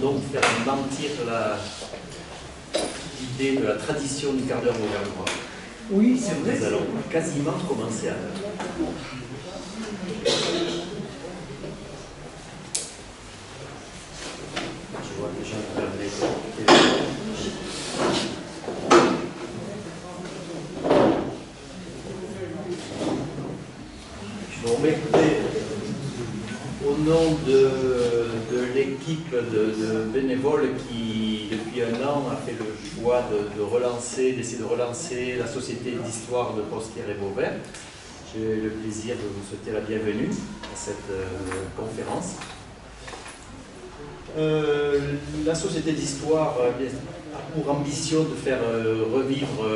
donc faire mentir l'idée de la tradition du quart d'heure auvergnat. Oui, c'est vrai. Nous allons quasiment commencer à l'heure. Je vois déjà bon, mais écoutez, au nom de l'équipe de bénévoles qui, depuis un an, a fait le choix d'essayer de relancer la Société d'Histoire de Posquière et Vauvert, j'ai le plaisir de vous souhaiter la bienvenue à cette conférence. La Société d'Histoire a pour ambition de faire revivre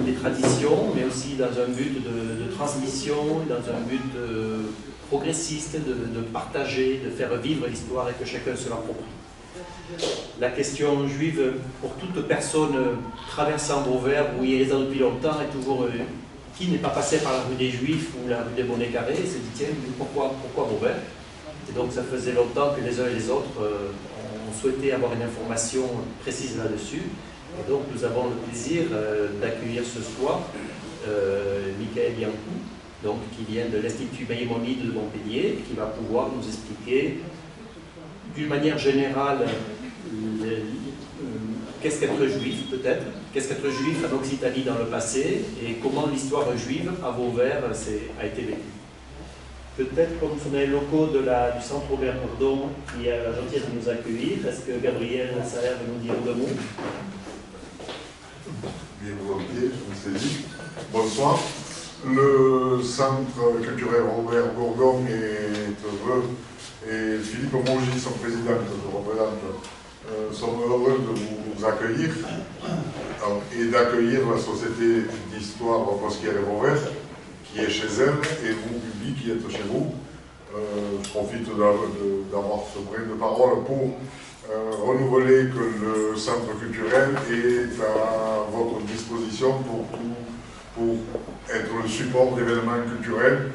les traditions, mais aussi dans un but de transmission, dans un but progressiste, de partager, de faire vivre l'histoire et que chacun se l'approprie. La question juive, pour toute personne traversant Vauvert ou y résidant depuis longtemps, est toujours qui n'est pas passé par la rue des Juifs ou la rue des Bonnets Carrés et se dit tiens, pourquoi Vauvert? Et donc ça faisait longtemps que les uns et les autres ont souhaité avoir une information précise là-dessus. Et donc nous avons le plaisir d'accueillir ce soir Michael Biancou, donc, qui vient de l'Institut Maïmonide de Montpellier, qui va pouvoir nous expliquer d'une manière générale qu'est-ce qu'être juif peut-être, qu'est-ce qu'être juif en Occitanie dans le passé et comment l'histoire juive à Vauvert a été vécue. Peut-être comme on est locaux du centre Robert Bourdon qui a la gentillesse de nous accueillir, est-ce que Gabriel Saher va nous dire deux mots? Bien volontiers, je vous saisis. Bonsoir. Le centre culturel Robert Bourdon est heureux, et Philippe Mongy, son président que je représente, sont heureux de vous accueillir et d'accueillir la Société d'Histoire Posquière et Vauvert qui est chez elle et vous, public, qui êtes chez vous. Je profite d'avoir ce brin de parole pour renouveler que le centre culturel est à votre disposition pour être le support d'événements culturels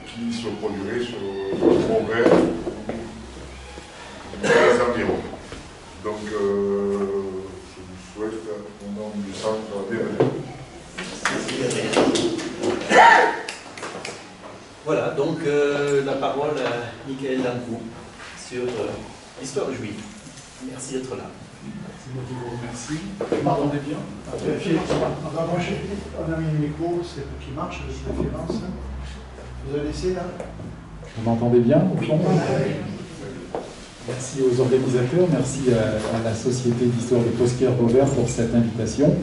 qui se produiraient sur Vauvert et les environs. Donc, je vous souhaite, au nom du centre, bienvenue. Voilà, donc la parole à Michael Biancou sur l'histoire juive. Merci d'être là. C'est moi qui vous remercie. Vous m'entendez bien? On a mis le micro, c'est pour qu'il marche, de préférence. Vous avez laissé là? Vous m'entendez bien au fond? Merci aux organisateurs, merci à la Société d'Histoire de Posquière Vauvert pour cette invitation.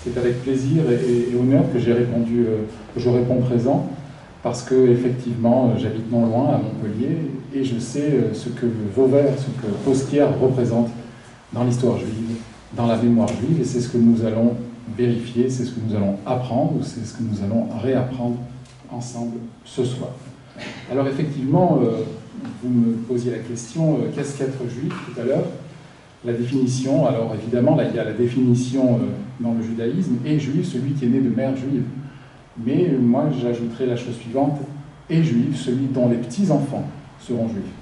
C'est avec plaisir et honneur que je réponds présent, parce que effectivement j'habite non loin à Montpellier et je sais ce que Vauvert, ce que Posquière représente dans l'histoire juive, dans la mémoire juive, et c'est ce que nous allons vérifier, c'est ce que nous allons apprendre, ou c'est ce que nous allons réapprendre ensemble ce soir. Alors effectivement, vous me posiez la question, qu'est-ce qu'être juif tout à l'heure? La définition, alors évidemment, là il y a la définition dans le judaïsme, et juif, celui qui est né de mère juive. Mais moi j'ajouterais la chose suivante, et juif, celui dont les petits-enfants seront juifs.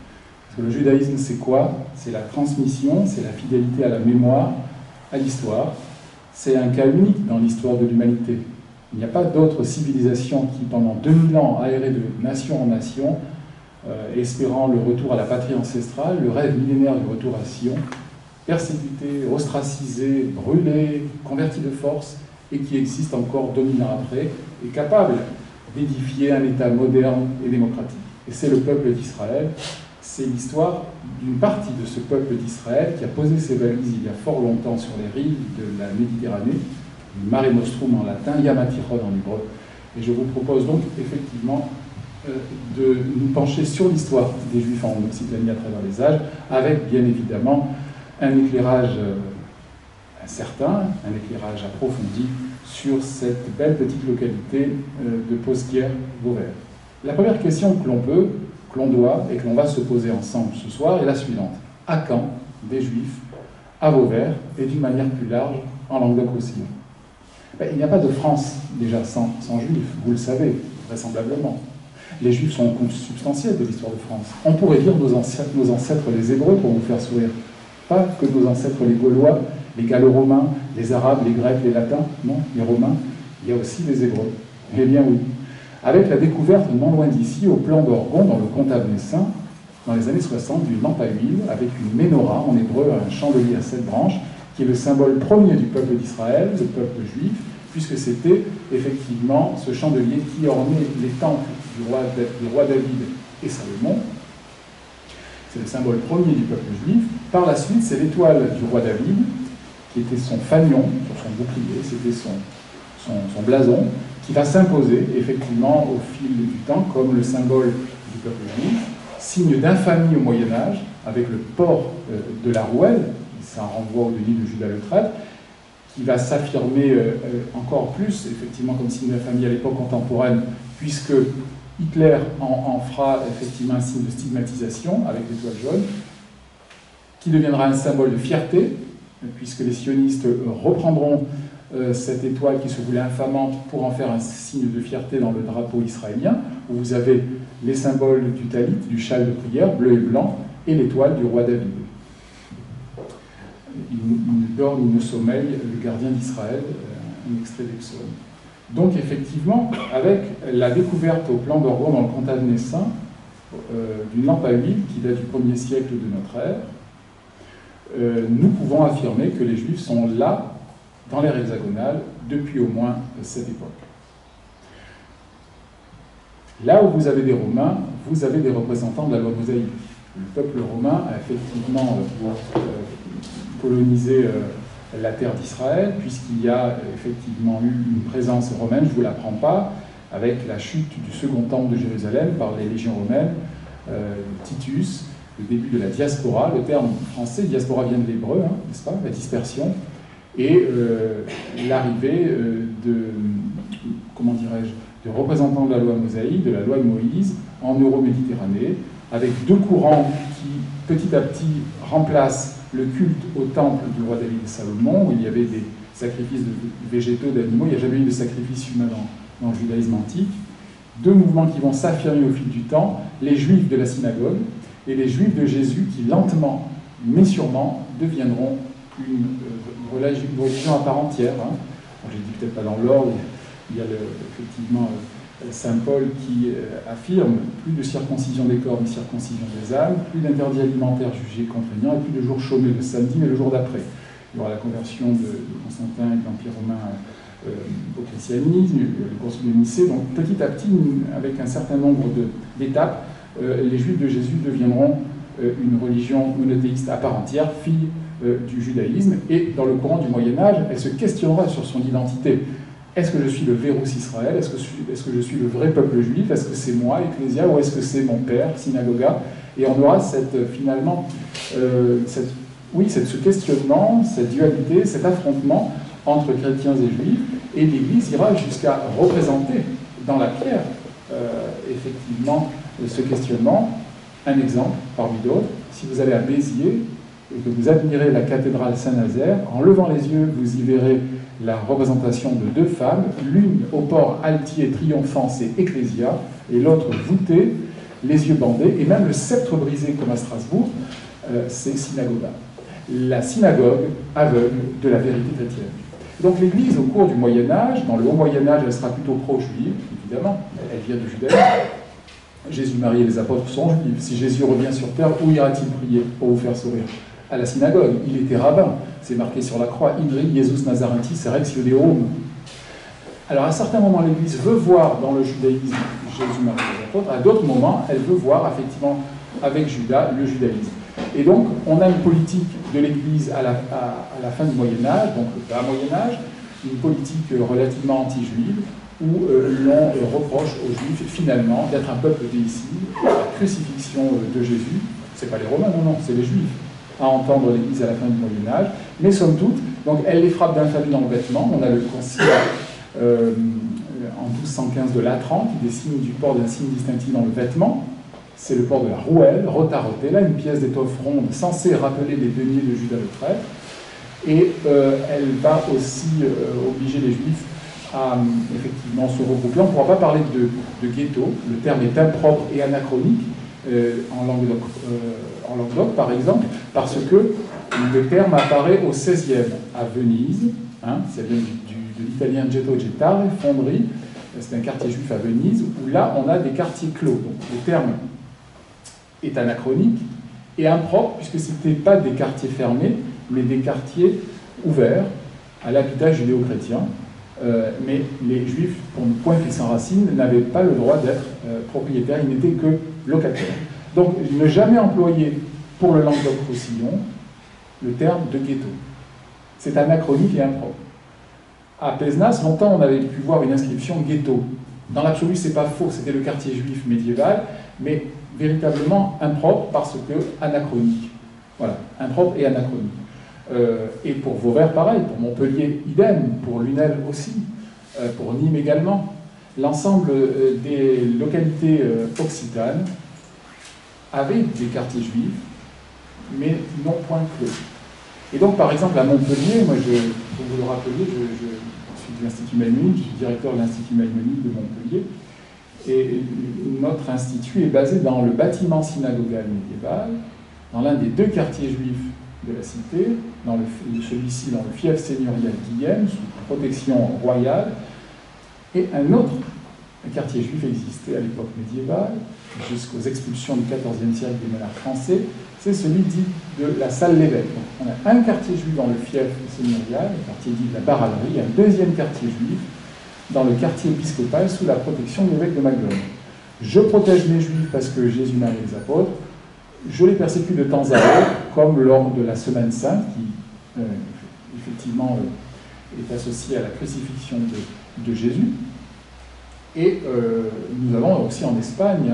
Parce que le judaïsme c'est quoi? C'est la transmission, c'est la fidélité à la mémoire, à l'histoire. C'est un cas unique dans l'histoire de l'humanité. Il n'y a pas d'autre civilisation qui, pendant 2000 ans, a erré de nation en nation, espérant le retour à la patrie ancestrale, le rêve millénaire du retour à Sion, persécuté, ostracisé, brûlé, converti de force, et qui existe encore 2000 ans après, et capable d'édifier un État moderne et démocratique. Et c'est le peuple d'Israël, c'est l'histoire d'une partie de ce peuple d'Israël qui a posé ses valises il y a fort longtemps sur les rives de la Méditerranée, Mare Nostrum en latin, Yamatichon en hébreu. Et je vous propose donc effectivement de nous pencher sur l'histoire des Juifs en Occitanie à travers les âges, avec bien évidemment un éclairage certain, un éclairage approfondi sur cette belle petite localité de Posquière-Vauvert. La première question que l'on peut, que l'on doit et que l'on va se poser ensemble ce soir est la suivante. À quand des Juifs à Vauvert et d'une manière plus large en Languedoc-Roussillon? Il n'y a pas de France déjà sans Juifs, vous le savez vraisemblablement. Les Juifs sont consubstantiels de l'histoire de France. On pourrait dire nos ancêtres les Hébreux pour vous faire sourire. Pas que nos ancêtres les Gaulois, les Gallo-Romains, les Arabes, les Grecs, les Latins, non, les Romains, il y a aussi les Hébreux. Eh bien oui. Avec la découverte non loin d'ici, au plan d'Orgon, dans le comtat de Messin, dans les années 60, d'une lampe à huile, avec une menorah, en hébreu, un chandelier à 7 branches, qui est le symbole premier du peuple d'Israël, le peuple juif, puisque c'était effectivement ce chandelier qui ornait les temples du roi David et Salomon. C'est le symbole premier du peuple juif. Par la suite, c'est l'étoile du roi David, qui était son fanion, sur son bouclier, c'était son blason, qui va s'imposer effectivement au fil du temps comme le symbole du peuple juif, signe d'infamie au Moyen-Âge, avec le port de la rouelle, ça renvoie au Denis de Judas le Traître, qui va s'affirmer encore plus, effectivement, comme signe d'infamie à l'époque contemporaine, puisque Hitler en fera effectivement un signe de stigmatisation avec l'étoile jaune, qui deviendra un symbole de fierté, puisque les sionistes reprendront cette étoile qui se voulait infamante pour en faire un signe de fierté dans le drapeau israélien, où vous avez les symboles du talit, du châle de prière, bleu et blanc, et l'étoile du roi David. Il dort, il ne sommeille, le gardien d'Israël, un extrait d'Exode. Donc effectivement, avec la découverte au plan d'Orgon dans le comtat de Messin, d'une lampe à huile qui date du 1er siècle de notre ère, nous pouvons affirmer que les Juifs sont là, dans l'ère hexagonale, depuis au moins cette époque. Là où vous avez des Romains, vous avez des représentants de la loi mosaïque. Le peuple romain a effectivement colonisé la terre d'Israël, puisqu'il y a effectivement eu une présence romaine, je ne vous l'apprends pas, avec la chute du second temple de Jérusalem par les légions romaines, Titus, le début de la diaspora, le terme français, diaspora vient de l'hébreu, hein, n'est-ce pas, la dispersion, et l'arrivée comment dirais-je, de représentants de la loi mosaïque, de la loi de Moïse, en Euroméditerranée, avec deux courants qui, petit à petit, remplacent le culte au temple du roi David et Salomon, où il y avait des sacrifices de végétaux, d'animaux, il n'y a jamais eu de sacrifice humain dans le judaïsme antique. Deux mouvements qui vont s'affirmer au fil du temps, les juifs de la synagogue et les juifs de Jésus, qui lentement, mais sûrement, deviendront une religion à part entière. Hein. Bon, je ne dis peut-être pas dans l'ordre, il y a effectivement Saint Paul qui affirme plus de circoncision des corps, mais circoncision des âmes, plus d'interdits alimentaires jugés contraignants, et plus de jours chômés le samedi, mais le jour d'après. Il y aura la conversion de Constantin et de l'Empire romain au christianisme, le concile de Nicée. Donc petit à petit, avec un certain nombre d'étapes, les Juifs de Jésus deviendront une religion monothéiste à part entière, fille du judaïsme, et dans le courant du Moyen-Âge, elle se questionnera sur son identité. Est-ce que je suis le Vérus Israël? Est-ce que je suis le vrai peuple juif? Est-ce que c'est moi, Ecclésia, ou est-ce que c'est mon père, Synagoga? Et on aura finalement ce questionnement, cette dualité, cet affrontement entre chrétiens et juifs, et l'Église ira jusqu'à représenter dans la pierre, effectivement, ce questionnement. Un exemple parmi d'autres, si vous allez à Béziers, et que vous admirez la cathédrale Saint-Nazaire, en levant les yeux, vous y verrez la représentation de deux femmes, l'une au port altier triomphant, c'est Ecclésia, et l'autre voûtée, les yeux bandés, et même le sceptre brisé comme à Strasbourg, c'est Synagoga. La synagogue aveugle de la vérité chrétienne. Donc l'Église, au cours du Moyen-Âge, dans le haut Moyen-Âge, elle sera plutôt pro-juive, évidemment, elle vient du judaïsme. Jésus, Marie et les apôtres sont juifs. Si Jésus revient sur terre, où ira-t-il prier pour vous faire sourire? À la synagogue. Il était rabbin. C'est marqué sur la croix. Idri, Jesus Nazaratis, Rex Iodeum. Alors à certains moments, l'Église veut voir dans le judaïsme Jésus, Marie et les apôtres. À d'autres moments, elle veut voir effectivement avec Judas le judaïsme. Et donc, on a une politique de l'Église à la fin du Moyen-Âge, donc le bas Moyen-Âge, une politique relativement anti-juive, où l'on reproche aux Juifs, finalement, d'être un peuple déicide. La crucifixion de Jésus, c'est pas les Romains, non, c'est les Juifs, à entendre l'Église à la fin du Moyen-Âge. Mais somme toute, donc, elle les frappe d'infamie dans le vêtement. On a le concile en 1215 de Latran qui désigne du port d'un signe distinctif dans le vêtement. C'est le port de la rouelle, rota rotella, une pièce d'étoffe ronde censée rappeler les deniers de Judas le Traître. Et elle va aussi obliger les Juifs à effectivement se regrouper. On ne pourra pas parler de ghetto, le terme est impropre et anachronique en Languedoc, par exemple, parce que le terme apparaît au XVIe à Venise, hein, ça vient de l'italien getto gettare, fonderie, c'est un quartier juif à Venise, où là on a des quartiers clos. Donc le terme est anachronique et impropre, puisque ce n'étaient pas des quartiers fermés, mais des quartiers ouverts à l'habitat judéo-chrétien. Mais les juifs, pour le point qu'ils s'enracinent, n'avaient pas le droit d'être propriétaires, ils n'étaient que locataires. Donc, ne jamais employer pour le Languedoc-Roussillon le terme de ghetto. C'est anachronique et impropre. À Pézenas, longtemps, on avait pu voir une inscription ghetto. Dans l'absolu, c'est pas faux, c'était le quartier juif médiéval, mais véritablement impropre parce que anachronique. Voilà, impropre et anachronique. Et pour Vauvert, pareil, pour Montpellier, idem, pour Lunel aussi, pour Nîmes également. L'ensemble des localités occitanes avaient des quartiers juifs, mais non point clos. Et donc, par exemple, à Montpellier, moi, pour vous le rappeler, je suis de l'Institut Maïmonide, je suis directeur de l'Institut Maïmonide de Montpellier, et notre institut est basé dans le bâtiment synagogal médiéval, dans l'un des deux quartiers juifs de la cité, celui-ci dans le fief seigneurial Guillem, sous protection royale, et un quartier juif existait à l'époque médiévale, jusqu'aux expulsions du XIVe siècle des monarques français, c'est celui dit de la salle l'évêque. On a un quartier juif dans le fief seigneurial, le quartier dit de la Barallerie, et un deuxième quartier juif dans le quartier épiscopal sous la protection de l'évêque de Maguelone. Je protège mes juifs parce que Jésus m'a les apôtres, je les persécute de temps à autre, comme lors de la Semaine Sainte, qui effectivement est associée à la crucifixion de Jésus. Et nous avons aussi en Espagne,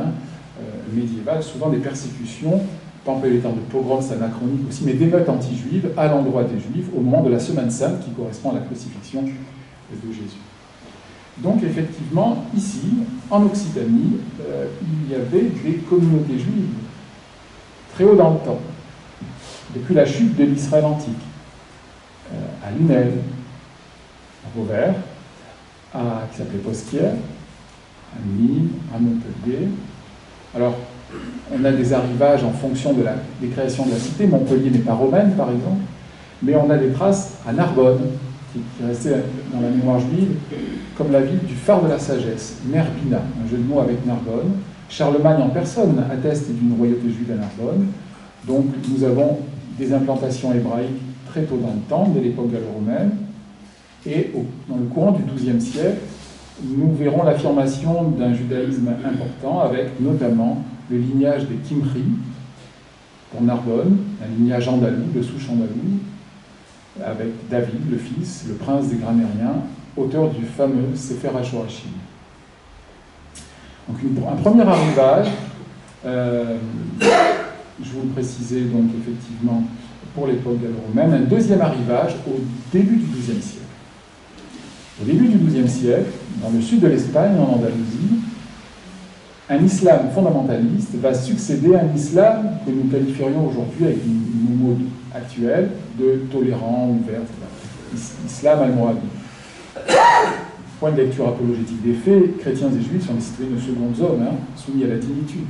médiévale, souvent des persécutions, pas employer les termes de pogrom, c'est anachronique aussi, mais d'émeutes anti-juives à l'endroit des juifs au moment de la Semaine Sainte qui correspond à la crucifixion de Jésus. Donc effectivement, ici, en Occitanie, il y avait des communautés juives très haut dans le temps, depuis la chute de l'Israël antique, à Lunel, à Vauvert, qui s'appelait Posquière, à Nîmes, à Montpellier. Alors, on a des arrivages en fonction des créations de la cité. Montpellier n'est pas romaine, par exemple, mais on a des traces à Narbonne, qui est restée dans la mémoire juive, comme la ville du phare de la sagesse, Nerbina, un jeu de mots avec Narbonne. Charlemagne en personne atteste d'une royauté juive à Narbonne. Donc nous avons des implantations hébraïques très tôt dans le temps, dès l'époque gallo-romaine. Et dans le courant du XIIe siècle, nous verrons l'affirmation d'un judaïsme important, avec notamment le lignage des Kimri, pour Narbonne, un lignage andalou, de souche andalou, avec David, le fils, le prince des Gramériens, auteur du fameux Sefer HaShorashim. Donc un premier arrivage, je vous le précisais donc effectivement pour l'époque gallo-romaine, un deuxième arrivage au début du XIIe siècle. Au début du XIIe siècle, dans le sud de l'Espagne, en Andalousie, un islam fondamentaliste va succéder à un islam que nous qualifierions aujourd'hui avec nos mots actuels de tolérant, ouvert, etc. Islam almoravi. Point de lecture apologétique des faits, chrétiens et juifs sont des citoyens de seconde zone, soumis à la dignitude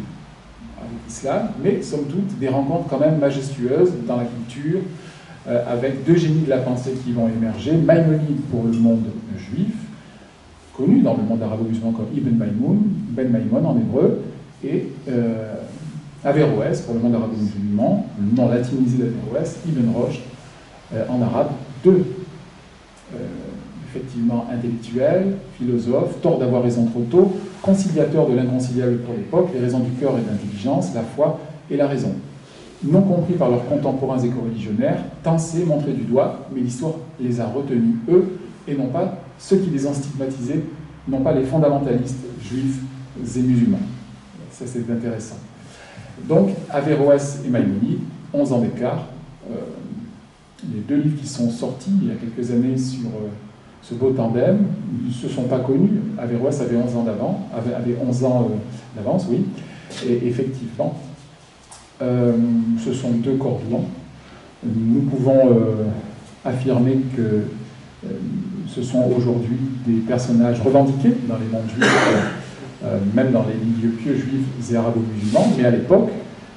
avec l'islam, mais somme toute des rencontres quand même majestueuses dans la culture, avec deux génies de la pensée qui vont émerger, Maïmonide pour le monde juif, connu dans le monde arabo-musulman comme Ibn Maïmoun, Ben Maïmon en hébreu, et Averroès pour le monde arabo-musulman, le nom latinisé d'Averroès, Ibn Rushd en arabe, deux effectivement intellectuels, philosophes, tort d'avoir raison trop tôt, conciliateurs de l'inconciliable pour l'époque, les raisons du cœur et de l'intelligence, la foi et la raison. Non compris par leurs contemporains et co-religionnaires, tensés, montrés du doigt, mais l'histoire les a retenus, eux, et non pas ceux qui les ont stigmatisés, non pas les fondamentalistes juifs et musulmans. Ça, c'est intéressant. Donc, Averroès et Maïmonide, 11 ans d'écart, les deux livres qui sont sortis il y a quelques années sur ce beau tandem, ils ne se sont pas connus. Averroès avait 11 ans d'avance, oui, et effectivement, ce sont deux cordons. Nous pouvons affirmer que ce sont aujourd'hui des personnages revendiqués dans les mondes juifs, même dans les milieux pieux juifs et arabo-musulmans, mais à l'époque,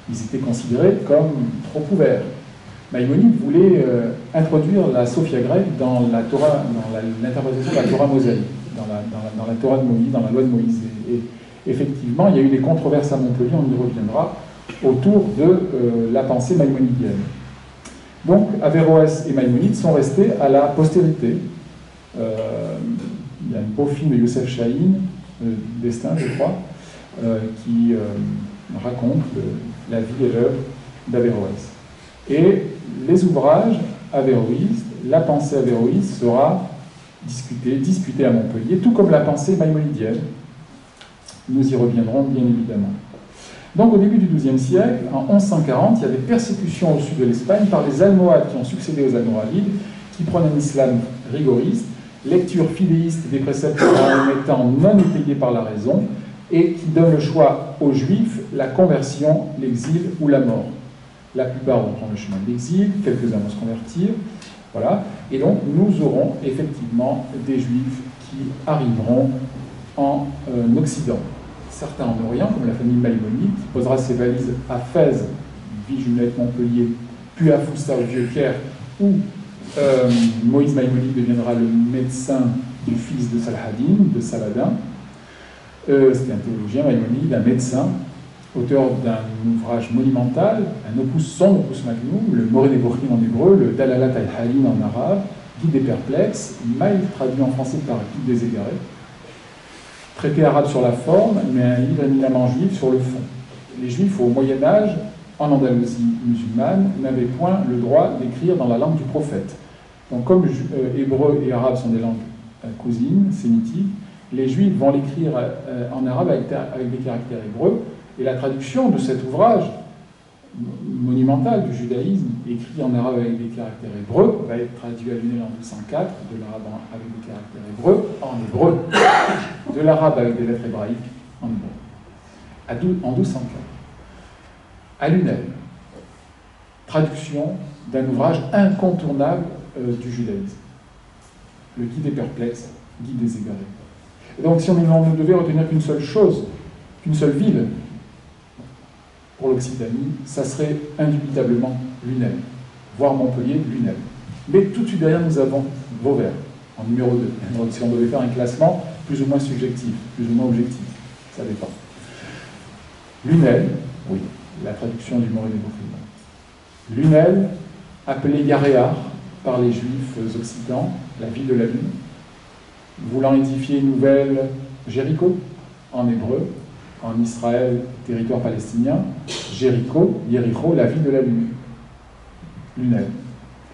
ils étaient considérés comme trop ouverts. Maïmonide voulait introduire la Sophia grecque dans la Torah, dans l'interprétation de la Torah mosaïque, dans la Torah de Moïse, dans la loi de Moïse. Et effectivement, il y a eu des controverses à Montpellier, on y reviendra, autour de la pensée maïmonidienne. Donc, Averroès et Maïmonide sont restés à la postérité. Il y a un beau film de Youssef Chahine, Destin, je crois, qui raconte la vie et l'œuvre d'Averroès. Et les ouvrages averroïstes, la pensée averroïste sera disputée à Montpellier, tout comme la pensée maïmonidienne. Nous y reviendrons bien évidemment. Donc au début du XIIe siècle, en 1140, il y a des persécutions au sud de l'Espagne par les Almohades qui ont succédé aux Almoravides, qui prennent un islam rigoriste, lecture fidéiste des préceptes étant non étayés par la raison, et qui donne le choix aux Juifs, la conversion, l'exil ou la mort. La plupart vont prendre le chemin de l'exil, quelques-uns vont se convertir, voilà. Et donc nous aurons effectivement des Juifs qui arriveront en Occident. Certains en Orient, comme la famille Maïmonide, qui posera ses valises à Fès, ville jumellette Montpellier, puis à Foussa au Vieux-Caire, où Moïse Maïmonide deviendra le médecin du fils de Salahadin, de Saladin. C'était un théologien Maïmonide, un médecin, auteur d'un ouvrage monumental, son opus magnum, le Moré des Bochrim en hébreu, le Dalalat al-Halin en arabe, Guide des perplexes, mal traduit en français par Guide des égarés. Traité arabe sur la forme, mais un livre éminemment juif sur le fond. Les Juifs, au Moyen-Âge, en Andalousie musulmane, n'avaient point le droit d'écrire dans la langue du prophète. Donc, comme hébreu et arabe sont des langues cousines, sémitiques, les Juifs vont l'écrire en arabe avec des caractères hébreux, et la traduction de cet ouvrage monumental du judaïsme, écrit en arabe avec des caractères hébreux, va être traduit à Lunel en 1204, de l'arabe avec des caractères hébreux, en hébreu, de l'arabe avec des lettres hébraïques, en hébreu, en 1204. À Lunel, traduction d'un ouvrage incontournable du judaïsme, le Guide des perplexes, Guide des égarés. Et donc si on ne devait retenir qu'une seule chose, qu'une seule ville, pour l'Occitanie, ça serait indubitablement Lunel, voire Montpellier, Lunel. Mais tout de suite derrière, nous avons Vauvert, en numéro 2. Donc si on devait faire un classement plus ou moins subjectif, plus ou moins objectif, ça dépend. Lunel, oui, la traduction du Moré des Bochrim. Lunel, appelé Yaréar par les Juifs occitans, la ville de la Lune, voulant édifier une nouvelle Jéricho, en hébreu, en Israël, territoire palestinien, Jéricho, Yéricho, la ville de la Lune. Lunel.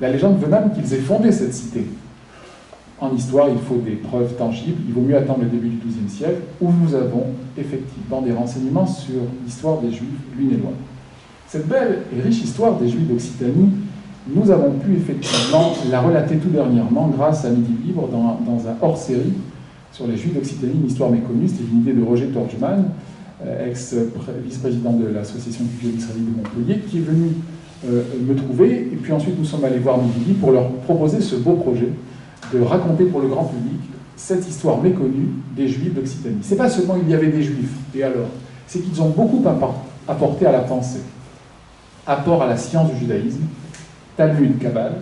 La légende veut même qu'ils aient fondé cette cité. En histoire, il faut des preuves tangibles. Il vaut mieux attendre le début du XIIe siècle, où nous avons effectivement des renseignements sur l'histoire des Juifs lunélois. Cette belle et riche histoire des Juifs d'Occitanie, nous avons pu effectivement la relater tout dernièrement grâce à Midi Libre dans un hors-série sur les Juifs d'Occitanie, une histoire méconnue. C'était une idée de Roger Torgman, ex-vice-président de l'association culturelle israélite de Montpellier, qui est venu me trouver, et puis ensuite nous sommes allés voir Midi Libre pour leur proposer ce beau projet de raconter pour le grand public cette histoire méconnue des Juifs d'Occitanie. C'est pas seulement il y avait des Juifs, et alors, c'est qu'ils ont beaucoup apporté à la pensée. Apport à la science du judaïsme, Talmud, Kabbale,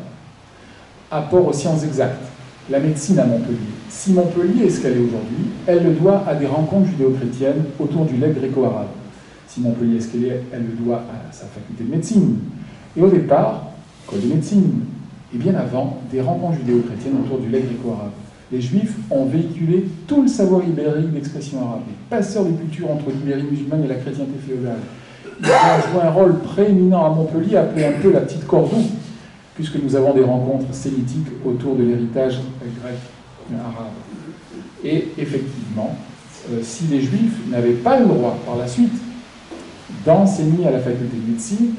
apport aux sciences exactes, la médecine à Montpellier. Si Montpellier est ce qu'elle est aujourd'hui, elle le doit à des rencontres judéo-chrétiennes autour du legs gréco-arabe. Si Montpellier est ce qu'elle est, elle le doit à sa faculté de médecine. Et au départ, école de médecine, et bien avant, des rencontres judéo-chrétiennes autour du legs gréco-arabe. Les Juifs ont véhiculé tout le savoir ibérique d'expression arabe, les passeurs de culture entre l'Ibérie musulmane et la chrétienté féodale. Ils ont joué un rôle prééminent à Montpellier, appelé un peu la petite Cordoue, puisque nous avons des rencontres sémitiques autour de l'héritage grec arabe. Et effectivement, si les Juifs n'avaient pas le droit, par la suite, d'enseigner à la faculté de médecine,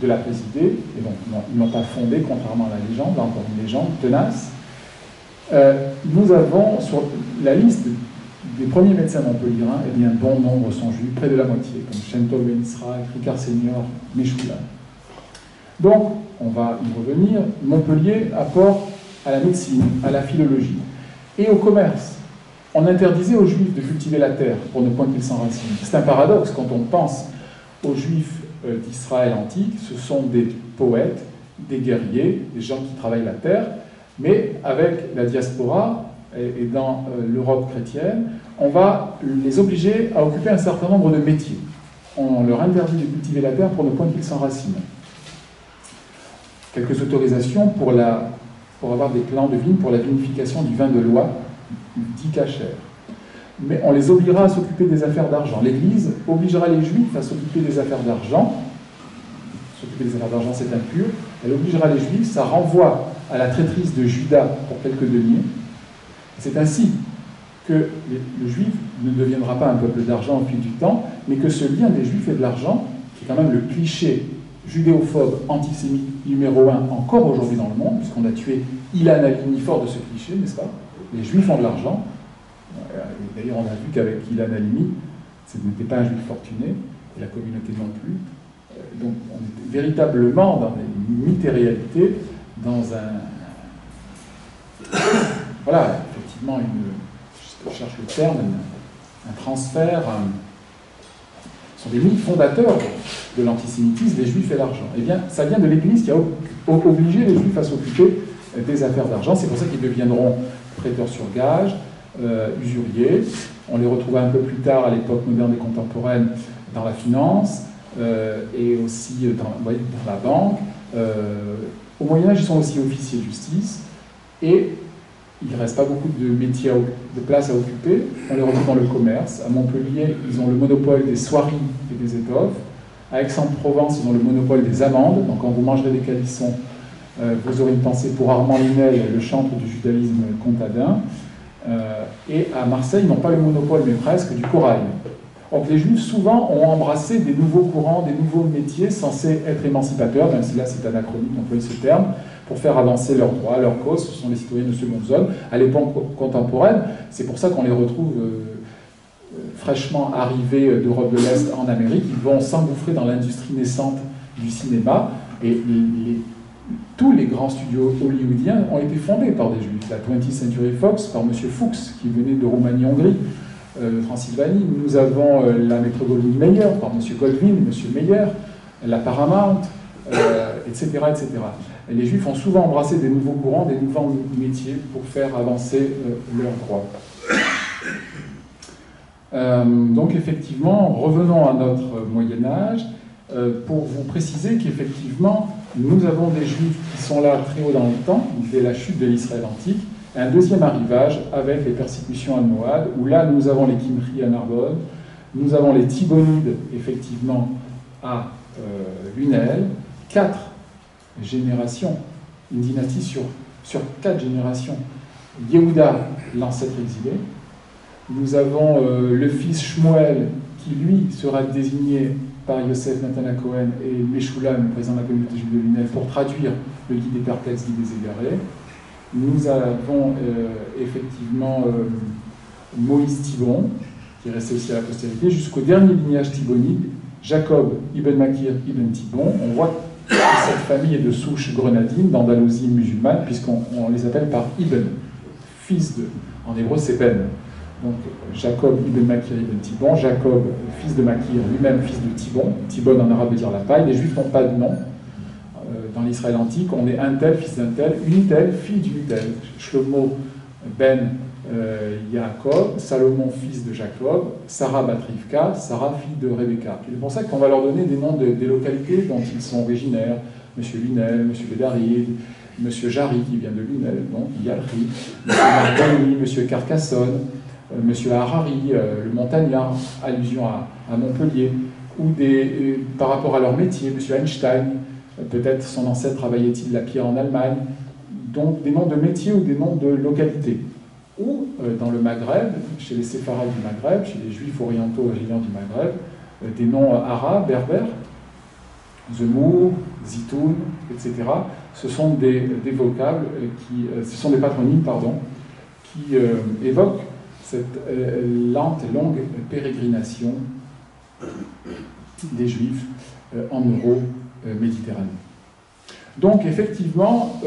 de la présider, et donc ils n'ont pas fondé, contrairement à la légende, là encore une légende tenace, nous avons sur la liste des premiers médecins montpelliérains, eh bien, bon nombre sont juifs, près de la moitié, comme Shentol Ben Israël, Ricard Senior, Meshulam. Donc, on va y revenir, Montpellier apporte à la médecine, à la philologie et au commerce. On interdisait aux Juifs de cultiver la terre pour ne point qu'ils s'enracinent. C'est un paradoxe quand on pense aux Juifs d'Israël antique. Ce sont des poètes, des guerriers, des gens qui travaillent la terre, mais avec la diaspora et dans l'Europe chrétienne, on va les obliger à occuper un certain nombre de métiers. On leur interdit de cultiver la terre pour ne point qu'ils s'enracinent. Quelques autorisations pour avoir des plans de vigne pour la vinification du vin de loi, dit cachère. Mais on les obligera à s'occuper des affaires d'argent. l'Église obligera les Juifs à s'occuper des affaires d'argent. S'occuper des affaires d'argent, c'est impur. Elle obligera les Juifs, ça renvoie à la traîtrise de Judas pour quelques deniers. C'est ainsi que le Juif ne deviendra pas un peuple d'argent au fil du temps, mais que ce lien des Juifs et de l'argent, qui est quand même le cliché judéophobe, antisémite numéro 1 encore aujourd'hui dans le monde, puisqu'on a tué Ilan Halimi fort de ce cliché, n'est-ce pas? Les Juifs ont de l'argent. D'ailleurs, on a vu qu'avec Ilan Halimi, ce n'était pas un Juif fortuné, et la communauté non plus. Donc, on était véritablement dans les mythes et réalités, dans un... Voilà, effectivement, je cherche le terme, un transfert... Ce sont des mythes fondateurs de l'antisémitisme, les Juifs et l'argent. Eh bien, ça vient de l'Église qui a obligé les Juifs à s'occuper des affaires d'argent. C'est pour ça qu'ils deviendront prêteurs sur gage, usuriers. On les retrouva un peu plus tard, à l'époque moderne et contemporaine, dans la finance et aussi dans la banque. Au Moyen-Âge, ils sont aussi officiers de justice. Et il ne reste pas beaucoup de métiers, de places à occuper. On les retrouve dans le commerce. À Montpellier, ils ont le monopole des soieries et des étoffes. À Aix-en-Provence, ils ont le monopole des amandes. Donc quand vous mangerez des calissons, vous aurez une pensée pour Armand Linel, le chantre du judaïsme comtadin. Et à Marseille, ils n'ont pas le monopole, mais presque, du corail. Donc les Juifs, souvent, ont embrassé des nouveaux courants, des nouveaux métiers censés être émancipateurs, même si là c'est anachronique d'employer ce terme, pour faire avancer leurs droits, leurs causes. Ce sont les citoyens de seconde zone. À l'époque contemporaine, c'est pour ça qu'on les retrouve fraîchement arrivés d'Europe de l'Est en Amérique. Ils vont s'engouffrer dans l'industrie naissante du cinéma. Et tous les grands studios hollywoodiens ont été fondés par des Juifs. La 20th Century Fox, par M. Fuchs, qui venait de Roumanie-Hongrie, Transylvanie. Nous avons la Metro-Goldwyn-Mayer, par M. Goldwyn, M. Meyer, la Paramount, etc., etc. Et les Juifs ont souvent embrassé des nouveaux courants, des nouveaux métiers pour faire avancer leurs droits. Donc effectivement, revenons à notre Moyen-Âge, pour vous préciser qu'effectivement, nous avons des Juifs qui sont là très haut dans le temps, dès la chute de l'Israël antique, et un deuxième arrivage avec les persécutions almohades, où là nous avons les Kimri à Narbonne, nous avons les Thibonides, effectivement, à Lunel, 4 générations, une dynastie sur 4 générations. Yehuda, l'ancêtre exilé. Nous avons le fils Shmuel, qui lui sera désigné par Yosef Nathan Cohen et Meshulam, président de la communauté juive de Lunel, pour traduire le guide des perplexes, guide des égarés. Nous avons effectivement Moïse Thibon, qui est resté aussi à la postérité, jusqu'au dernier lignage thibonide, Jacob ibn Makir ibn Thibon. On voit que cette famille est de souche grenadine, d'Andalousie musulmane, puisqu'on les appelle par Ibn, fils de. En hébreu, c'est Ben. Donc Jacob ibn Makir ibn Thibon, Jacob, fils de Makir, lui-même fils de Thibon. Thibon en arabe veut dire la paille. Les Juifs n'ont pas de nom. Dans l'Israël antique, on est un tel, fils d'un tel, une telle, fille d'une telle. Shlomo ben Yaakov, Salomon, fils de Jacob, Sarah bat Rivka, Sarah, fille de Rebecca. C'est pour ça qu'on va leur donner des noms des localités dont ils sont originaires. Monsieur Lunel, Monsieur Bédarid, Monsieur Jarry, qui vient de Lunel, donc Yalri, Monsieur Margoni, Monsieur Carcassonne, Monsieur Harari, le Montagnard, allusion à Montpellier, ou par rapport à leur métier, Monsieur Einstein, peut-être son ancêtre travaillait-il la pierre en Allemagne, donc des noms de métiers ou des noms de localités. Ou dans le Maghreb, chez les séfarades du Maghreb, chez les juifs orientaux originaires du Maghreb, des noms arabes, berbères, Zemmour, Zitoun, etc. Ce sont des vocables, ce sont des patronymes, pardon, qui évoquent cette lente et longue pérégrination des Juifs en Euro-Méditerranée. Donc effectivement,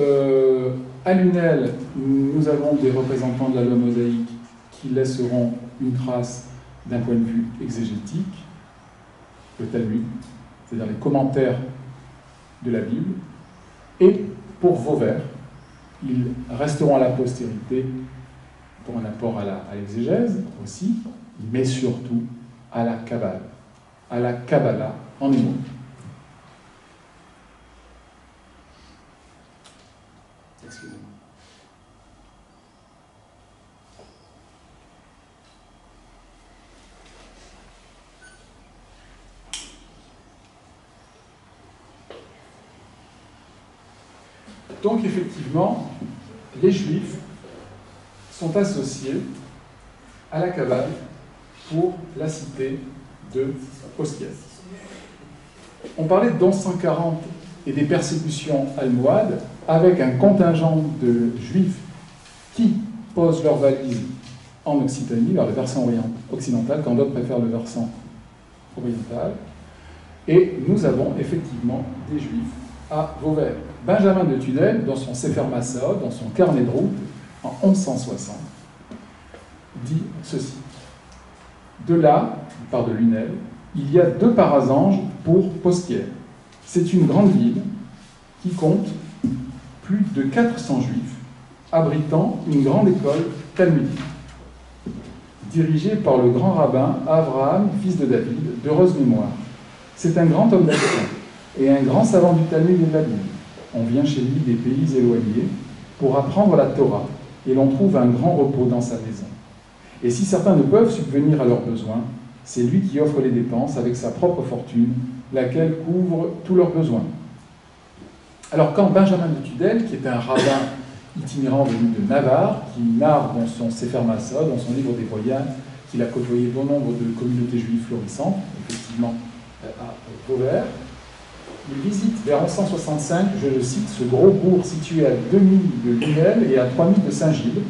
à Lunel, nous avons des représentants de la loi mosaïque qui laisseront une trace d'un point de vue exégétique, le Talmud, c'est-à-dire les commentaires de la Bible, et pour Vauvert, ils resteront à la postérité pour un apport à l'exégèse aussi, mais surtout à la Kabbalah en hébreu. Excusez-moi. Donc effectivement, les Juifs sont associés à la Kabbale pour la cité de Ostia. On parlait de 1140 et des persécutions almohades avec un contingent de Juifs qui posent leurs valises en Occitanie, vers le versant occidental, quand d'autres préfèrent le versant oriental. Et nous avons effectivement des Juifs à Vauvert. Benjamin de Tudel, dans son Sefer Massahot, dans son carnet de route, en 1160, dit ceci. De là, il part de Lunel, il y a 2 parasanges pour Postières. C'est une grande ville qui compte plus de 400 juifs, abritant une grande école talmudique, dirigée par le grand rabbin Avraham, fils de David, d'heureuse mémoire. C'est un grand homme d'action et un grand savant du Talmud et de la Bible. On vient chez lui des pays éloignés pour apprendre la Torah et l'on trouve un grand repos dans sa maison. Et si certains ne peuvent subvenir à leurs besoins, c'est lui qui offre les dépenses avec sa propre fortune, laquelle couvre tous leurs besoins. Alors quand Benjamin de Tudel, qui est un rabbin itinérant venu de Navarre, qui narre dans son Sefer Massahot, dans son livre des voyages, qu'il a côtoyé bon nombre de communautés juives florissantes, effectivement à Vauvert, il visite vers 1165, je le cite, ce gros bourg situé à 2000 de Lunel et à 3000 de Saint-Gilles.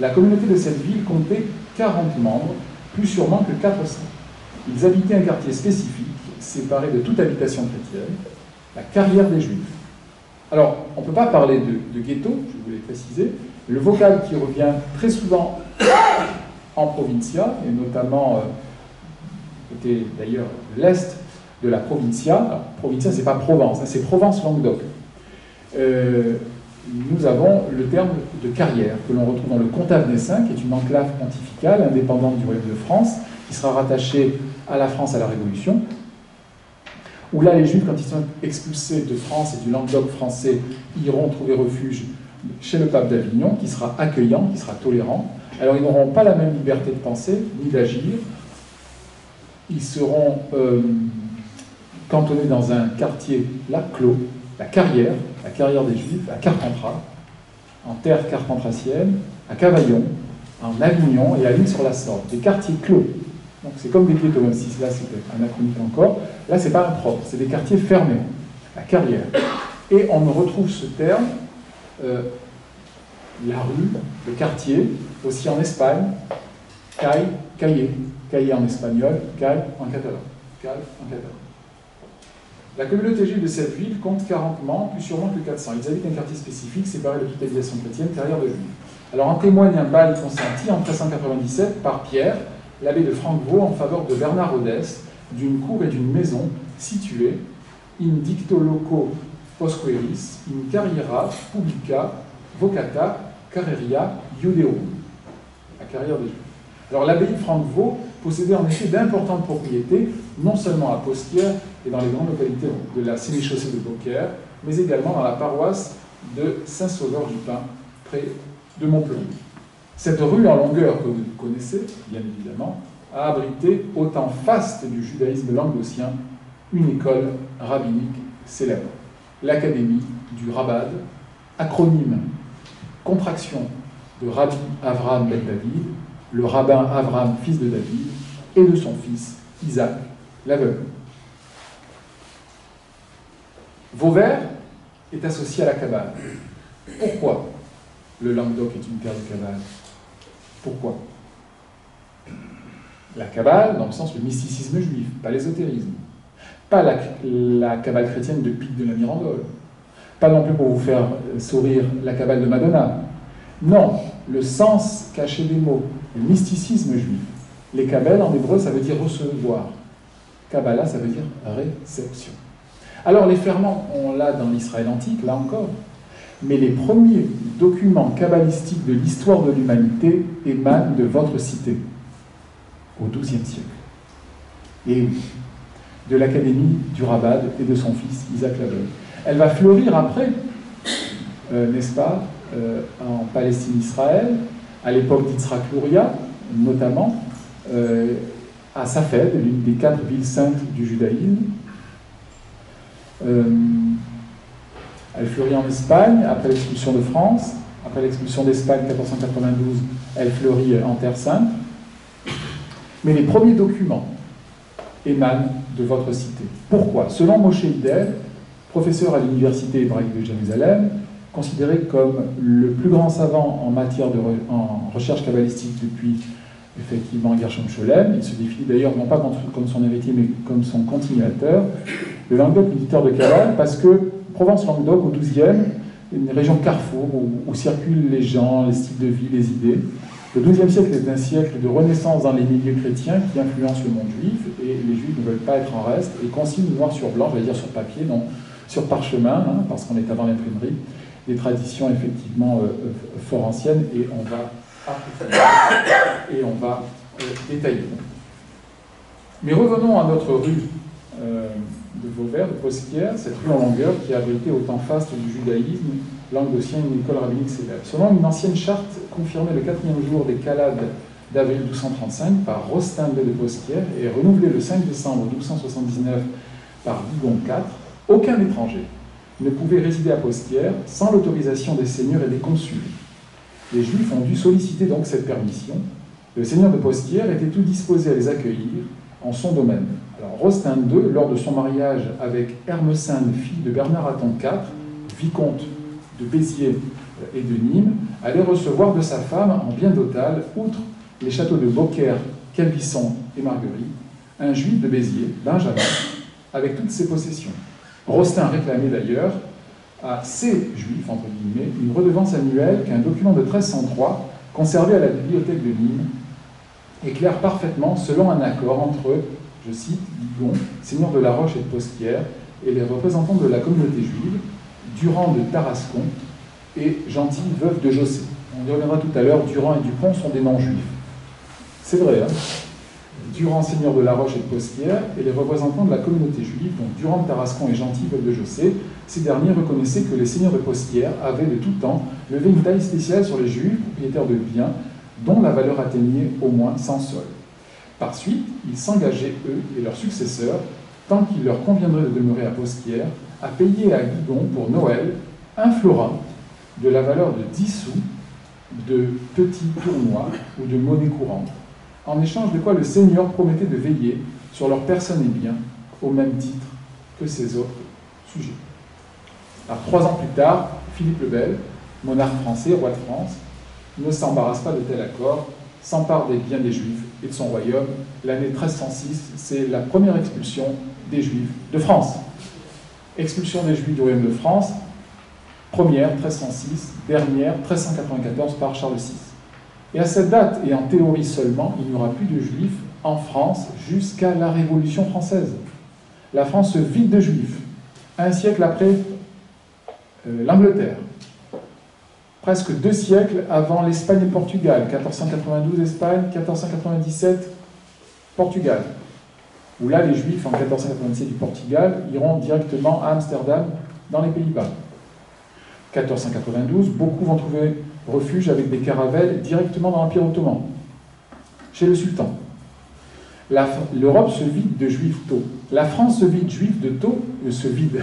La communauté de cette ville comptait 40 membres, plus sûrement que 400. Ils habitaient un quartier spécifique, séparé de toute habitation chrétienne, la carrière des Juifs. Alors, on ne peut pas parler de ghetto, je voulais préciser. Le vocable qui revient très souvent en provincia, et notamment, c'était d'ailleurs l'est de la provincia. Alors, provincia, ce n'est pas Provence, hein, c'est Provence-Languedoc. Nous avons le terme de carrière, que l'on retrouve dans le comtat venessin, qui est une enclave pontificale indépendante du royaume de France, qui sera rattachée à la France à la Révolution, où là, les Juifs, quand ils sont expulsés de France et du Languedoc français, iront trouver refuge chez le pape d'Avignon, qui sera accueillant, qui sera tolérant. Alors, ils n'auront pas la même liberté de penser, ni d'agir. Ils seront cantonnés dans un quartier là, clos, la carrière des Juifs, à Carpentras, en terre carpentracienne, à Cavaillon, en Avignon et à L'Isle-sur-la-Sorgue. Des quartiers clos. Donc c'est comme des ghettos, même si là c'était anachronique encore. Là, c'est pas impropre, c'est des quartiers fermés, la carrière. Et on retrouve ce terme, la rue, le quartier, aussi en Espagne, calle en espagnol, calle en catalan. La communauté juive de cette ville compte 40 membres, plus sûrement que 400. Ils habitent un quartier spécifique séparé de toute habitation chrétienne, carrière de juifs. Alors en témoigne un bail consenti en 1397 par Pierre, l'abbé de Francvaux, en faveur de Bernard Rodès, d'une cour et d'une maison située in dicto loco posqueris, in carriera publica vocata carreria iudeum. La carrière des Juifs. Alors l'abbaye de Francvaux possédait en effet d'importantes propriétés, non seulement à Postières et dans les grandes localités de la sénéchaussée de Beaucaire, mais également dans la paroisse de Saint-Sauveur-du-Pin, près de Montpellier. Cette rue en longueur que vous connaissez, bien évidemment, a abrité au temps faste du judaïsme languedocien une école rabbinique célèbre, l'Académie du Rabbad, acronyme, contraction de Rabbi Avraham ben David, le rabbin Avraham, fils de David, et de son fils Isaac, l'aveugle. Vauvert est associé à la Kabbale. Pourquoi le Languedoc est une terre de Kabbale? Pourquoi? La Kabbale, dans le sens le mysticisme juif, pas l'ésotérisme. Pas la Kabbale chrétienne de Pic de la Mirandole. Pas non plus pour vous faire sourire la Kabbale de Madonna. Non, le sens caché des mots, le mysticisme juif. Les Kabbales en hébreu, ça veut dire recevoir. Kabbalah, ça veut dire réception. Alors les ferments, on l'a dans l'Israël antique, là encore, mais les premiers documents kabbalistiques de l'histoire de l'humanité émanent de votre cité, au XIIe siècle. Et oui, de l'Académie du Rabbad et de son fils, Isaac Labelle. Elle va fleurir après, n'est-ce pas, en Palestine-Israël, à l'époque d'Yitzhak Luria, notamment, à Safed, l'une des 4 villes saintes du judaïsme. Elle fleurit en Espagne, après l'expulsion de France. Après l'expulsion d'Espagne, 1492, elle fleurit en Terre Sainte. Mais les premiers documents émanent de votre cité. Pourquoi? Selon Moshe Hidel, professeur à l'Université hébraïque de Jérusalem, considéré comme le plus grand savant en matière en recherche kabbalistique depuis, effectivement, Gershom Scholem, il se définit d'ailleurs non pas comme son héritier, mais comme son continuateur, le Languedoc, l'éditeur de Kabbale, parce que Provence-Languedoc, au XIIe, une région carrefour où circulent les gens, les styles de vie, les idées. Le XIIe siècle est un siècle de renaissance dans les milieux chrétiens qui influencent le monde juif, et les juifs ne veulent pas être en reste, et consignent noir sur blanc, je vais dire sur papier, non, sur parchemin, hein, parce qu'on est avant l'imprimerie, des traditions effectivement fort anciennes, et on va détailler. Mais revenons à notre rue de Vauvert, de Posquière, cette rue en longueur qui a abrité au temps faste du judaïsme, languedocien, une école rabbinique célèbre. Selon une ancienne charte confirmée le 4e jour des Calades d'avril 1235 par Rostinde de Posquière et renouvelée le 5 décembre 1279 par Guigon IV, aucun étranger ne pouvait résider à Posquière sans l'autorisation des seigneurs et des consuls. Les Juifs ont dû solliciter donc cette permission. Le seigneur de Posquière était tout disposé à les accueillir en son domaine. Alors Rostinde II, lors de son mariage avec Hermesinde, fille de Bernard Aton IV, vicomte de Béziers et de Nîmes, allait recevoir de sa femme en bien dotal, outre les châteaux de Beaucaire, Calvisson et Marguerite, un juif de Béziers, Benjamin, avec toutes ses possessions. Rostin réclamait d'ailleurs à ces juifs, entre guillemets, une redevance annuelle qu'un document de 1303, conservé à la bibliothèque de Nîmes, éclaire parfaitement selon un accord entre, je cite, Guigon, seigneur de la Roche et de Posquière, et les représentants de la communauté juive, Durand de Tarascon et Gentil, veuve de Jossé. On y reviendra tout à l'heure, Durand et Dupont sont des noms juifs. C'est vrai, hein? Durand, seigneur de la Roche et de Posquière, et les représentants de la communauté juive, donc Durand de Tarascon et Gentil, veuve de Jossé. Ces derniers reconnaissaient que les seigneurs de Posquière avaient de tout temps levé une taille spéciale sur les juifs, propriétaires de biens, dont la valeur atteignait au moins 100 sols. Par suite, ils s'engageaient, eux et leurs successeurs, tant qu'il leur conviendrait de demeurer à Posquière, à payer à Guigon pour Noël un florin de la valeur de 10 sous de petits tournois ou de monnaie courante, en échange de quoi le seigneur promettait de veiller sur leurs personnes et biens au même titre que ses autres sujets. Alors 3 ans plus tard, Philippe le Bel, monarque français, roi de France, ne s'embarrasse pas de tel accord, s'empare des biens des Juifs et de son royaume. L'année 1306, c'est la première expulsion des Juifs de France. Expulsion des Juifs du royaume de France, première, 1306, dernière, 1394 par Charles VI. Et à cette date, et en théorie seulement, il n'y aura plus de Juifs en France jusqu'à la Révolution française. La France se vide de Juifs, un siècle après l'Angleterre. Presque 2 siècles avant l'Espagne et le Portugal, 1492 Espagne, 1497 Portugal, où là les Juifs en 1497 du Portugal iront directement à Amsterdam dans les Pays-Bas. 1492, beaucoup vont trouver refuge avec des caravelles directement dans l'Empire ottoman, chez le sultan. L'Europe se vide de Juifs tôt. La France se vide juifs de tôt, se vide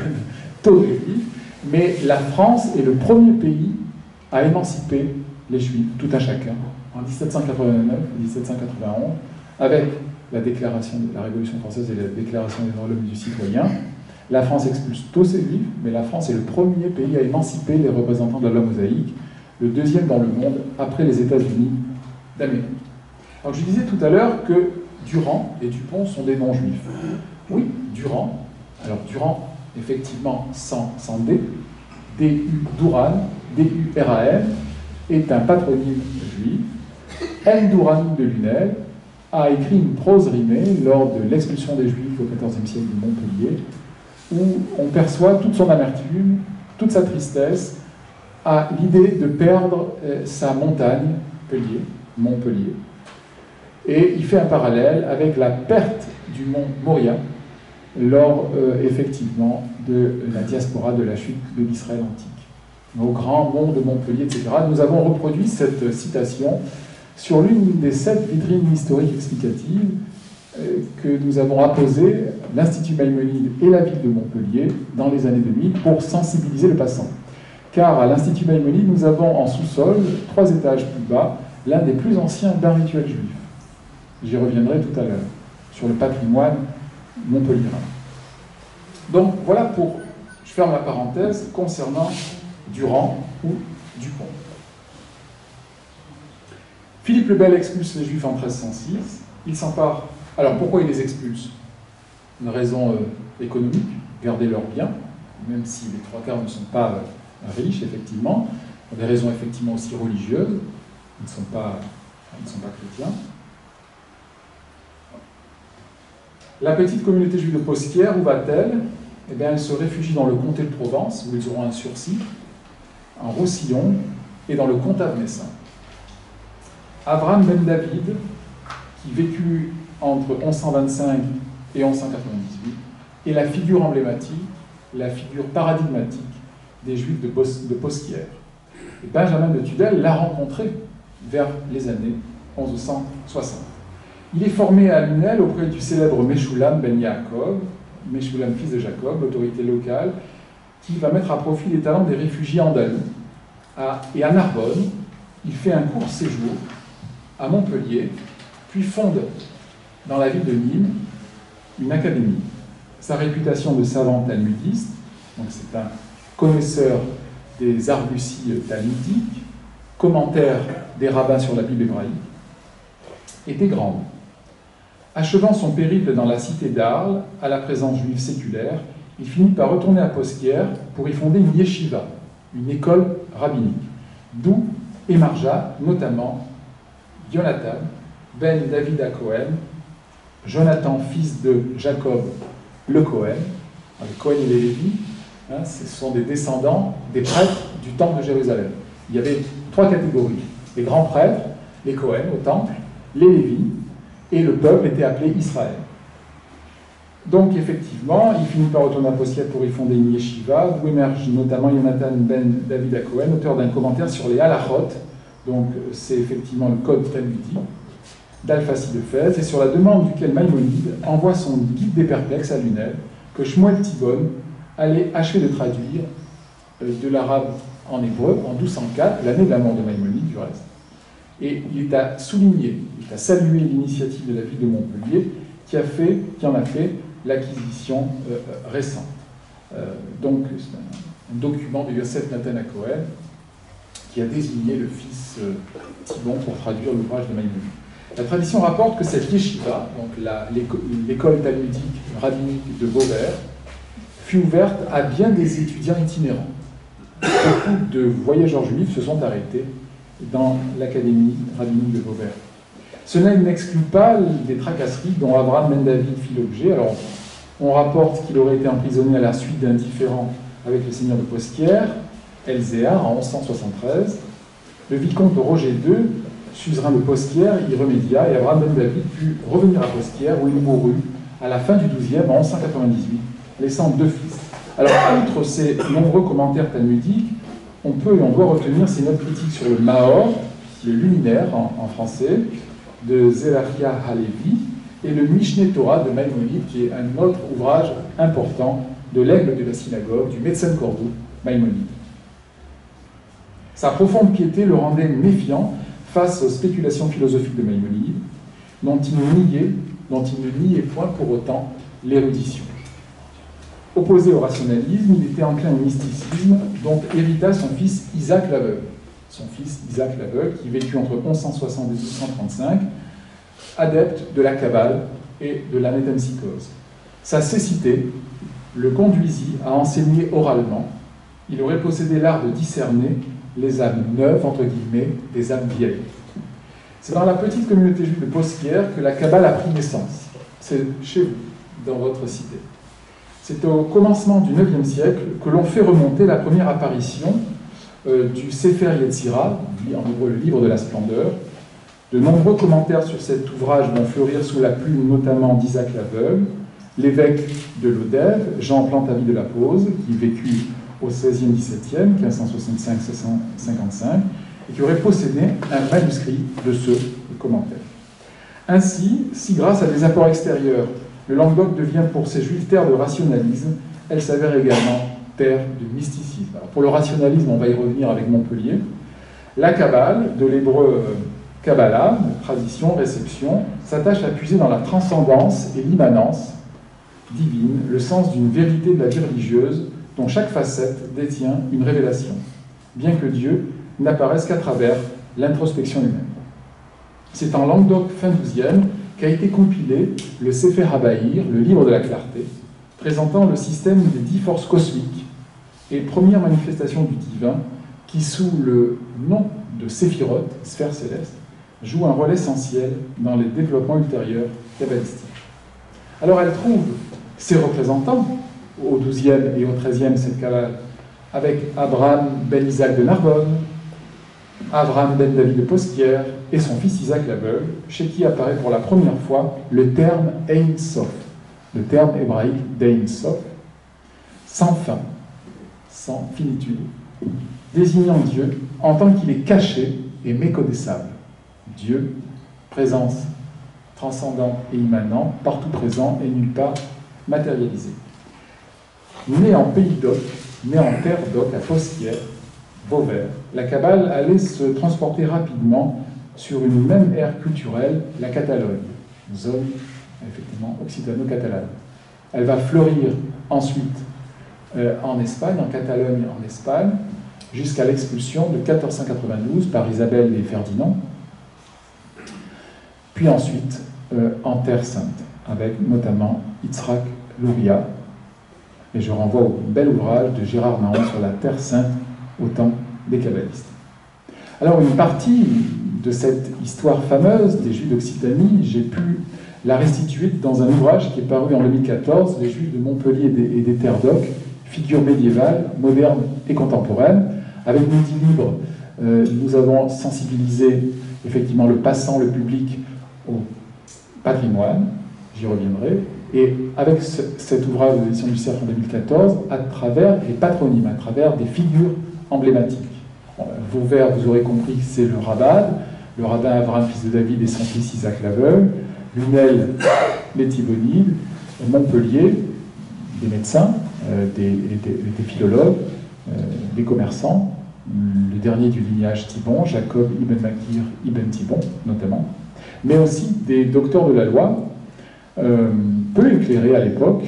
tôt des Juifs, mais la France est le premier pays à émanciper les Juifs, tout un chacun, en 1789-1791, avec la déclaration de la Révolution française et la déclaration des droits de l'homme et du citoyen. La France expulse tous ses Juifs, mais la France est le premier pays à émanciper les représentants de la loi mosaïque, le deuxième dans le monde, après les États-Unis d'Amérique. Alors je disais tout à l'heure que Durand et Dupont sont des noms juifs. Oui, Durand, alors Durand, effectivement, sans D, Duran, D-U-R-A-N, est un patronyme juif. M. Duran de Lunel a écrit une prose rimée lors de l'expulsion des Juifs au XIVe siècle de Montpellier, où on perçoit toute son amertume, toute sa tristesse, à l'idée de perdre sa montagne, Montpellier. Et il fait un parallèle avec la perte du mont Moria lors, effectivement, de la diaspora, de la chute de l'Israël antique. Au grand mont de Montpellier, etc. Nous avons reproduit cette citation sur l'une des 7 vitrines historiques explicatives que nous avons apposées, l'Institut Maïmonide et la ville de Montpellier, dans les années 2000, pour sensibiliser le passant. Car à l'Institut Maïmonide, nous avons en sous-sol, 3 étages plus bas, l'un des plus anciens bains rituels juifs. J'y reviendrai tout à l'heure, sur le patrimoine montpelliérain. Donc voilà pour, je ferme la parenthèse, concernant Durand ou Dupont. Philippe le Bel expulse les Juifs en 1306. Il s'empare. Alors pourquoi il les expulse? Une raison économique, garder leurs biens, même si les 3/4 ne sont pas riches, effectivement. Pour des raisons effectivement aussi religieuses. Ils ne sont pas chrétiens. La petite communauté juive de Posquière, où va-t-elle? Eh bien, elle se réfugie dans le comté de Provence, où ils auront un sursis, en Roussillon et dans le comtat messin. Abraham ben David, qui vécut entre 1125 et 1198, est la figure emblématique, la figure paradigmatique des Juifs de Posquière. Et Benjamin de Tudel l'a rencontré vers les années 1160. Il est formé à Lunel auprès du célèbre Meshulam ben Yaakov, Meshulam fils de Jacob, l'autorité locale, qui va mettre à profit les talents des réfugiés andalous. Et à Narbonne, il fait un court séjour à Montpellier, puis fonde dans la ville de Nîmes une académie. Sa réputation de savant talmudiste, donc c'est un connaisseur des arguties talmudiques, commentaire des rabbins sur la Bible hébraïque, était grande. Achevant son périple dans la cité d'Arles, à la présence juive séculaire, il finit par retourner à Posquière pour y fonder une yeshiva, une école rabbinique, d'où émergea notamment Jonathan, ben David à Cohen, Jonathan, fils de Jacob le Cohen, les Cohen et les Lévi, ce sont des descendants des prêtres du temple de Jérusalem. Il y avait 3 catégories, les grands prêtres, les Cohen au temple, les Lévi, et le peuple était appelé Israël. Donc effectivement, il finit par retourner à Posquière pour y fonder une yeshiva, d'où émerge notamment Jonathan ben David à Cohen, auteur d'un commentaire sur les halachot, donc c'est effectivement le code talmudique d'Alphaci de Fès, et sur la demande duquel Maïmonide envoie son guide des perplexes à Lunel, que Shmuel Thibon allait achever de traduire de l'arabe en hébreu en 1204, l'année de la mort de Maïmonide du reste. Et il a souligné, il a salué l'initiative de la ville de Montpellier qui en a fait l'acquisition récente. Donc, c'est un document de Yosef Nathan à Cohen qui a désigné le fils Thibon pour traduire l'ouvrage de Maïmonide. La tradition rapporte que cette yeshiva, donc l'école talmudique rabbinique de Vauvert, fut ouverte à bien des étudiants itinérants. Beaucoup de voyageurs juifs se sont arrêtés dans l'académie rabbinique de Vauvert. Cela n'exclut pas des tracasseries dont Abraham ben David fit l'objet. Alors, on rapporte qu'il aurait été emprisonné à la suite d'un différend avec le seigneur de Posquière, Elzéar, en 1173. Le vicomte Roger II, suzerain de Posquière, y remédia et Abraham ben David put revenir à Posquière où il mourut à la fin du XIIe, en 1198, laissant 2 fils. Alors, outre ces nombreux commentaires talmudiques, on peut et on doit retenir ces notes critiques sur le Maor, le luminaire en français, de Zerachia Halevi, et le Mishneh Torah de Maïmonide, qui est un autre ouvrage important de l'aigle de la synagogue, du médecin Cordoue, Maïmonide. Sa profonde piété le rendait méfiant face aux spéculations philosophiques de Maïmonide, dont il ne niait point pour autant l'érudition. Opposé au rationalisme, il était enclin au mysticisme, dont hérita son fils Isaac l'Aveugle. Son fils Isaac l'Aveugle, qui vécut entre 1160 et 1235, adepte de la Kabbale et de la métempsychose. Sa cécité le conduisit à enseigner oralement Il aurait possédé l'art de discerner les âmes neuves, entre guillemets, des âmes vieilles. C'est dans la petite communauté juive de Posquière que la Kabbale a pris naissance. C'est chez vous, dans votre cité. C'est au commencement du IXe siècle que l'on fait remonter la première apparition du Sefer Yetzira, en hébreu le livre de la splendeur. De nombreux commentaires sur cet ouvrage vont fleurir sous la plume notamment d'Isaac l'Aveugle, l'évêque de Lodève, Jean Plantavi de la Pose, qui vécut au XVIe, XVIIe, 1565-1655, et qui aurait possédé un manuscrit de ce commentaire. Ainsi, si grâce à des apports extérieurs, le Languedoc devient pour ces Juifs terre de rationalisme, elle s'avère également terre de mysticisme. Alors pour le rationalisme, on va y revenir avec Montpellier. La Kabbale, de l'hébreu Kabbalah, tradition, réception, s'attache à puiser dans la transcendance et l'immanence divine, le sens d'une vérité de la vie religieuse dont chaque facette détient une révélation, bien que Dieu n'apparaisse qu'à travers l'introspection humaine. C'est en Languedoc fin XIIe qu'a été compilé le Sefer HaBahir, le livre de la clarté, présentant le système des 10 forces cosmiques et première manifestation du divin qui, sous le nom de Séphirot, sphère céleste, joue un rôle essentiel dans les développements ultérieurs kabbalistiques. Alors elle trouve ses représentants au XIIe et au XIIIe, cette Kabbale, avec Abraham ben Isaac de Narbonne, Abraham ben David de Posquière et son fils Isaac l'Aveugle, chez qui apparaît pour la première fois le terme Ein Sof, le terme hébraïque d'Ein Sof, sans fin, sans finitude, désignant Dieu en tant qu'il est caché et méconnaissable. Dieu, présence transcendant et immanent, partout présent et nulle part matérialisé. Né en pays d'Oc, né en terre d'Oc, à Posquière, Vauvert, la Kabbale allait se transporter rapidement sur une même ère culturelle, la Catalogne, zone effectivement occitano-catalane. Elle va fleurir ensuite en Espagne, en Catalogne en Espagne, jusqu'à l'expulsion de 1492 par Isabelle et Ferdinand, puis ensuite en Terre Sainte, avec notamment Yitzhak Luria. Et je renvoie au bel ouvrage de Gérard Mahon sur la Terre Sainte au temps des kabbalistes. Alors une partie de cette histoire fameuse des Juifs d'Occitanie, j'ai pu la restituer dans un ouvrage qui est paru en 2014, Les Juifs de Montpellier et des Terres d'Oc, figures médiévales, modernes et contemporaines. Avec Midi Libre, nous avons sensibilisé effectivement le passant, le public au patrimoine, j'y reviendrai, et avec cet ouvrage de l'édition du Cercle en 2014, à travers les patronymes, à travers des figures emblématiques. Vauvert, vous aurez compris, c'est le rabbin Abraham, fils de David, et son fils Isaac l'Aveugle, Lunel, les Thibonides, Montpellier, des médecins, des philologues, des commerçants, le dernier du lignage Thibon, Jacob ibn Makir ibn Thibon, notamment, mais aussi des docteurs de la loi, peu éclairés à l'époque,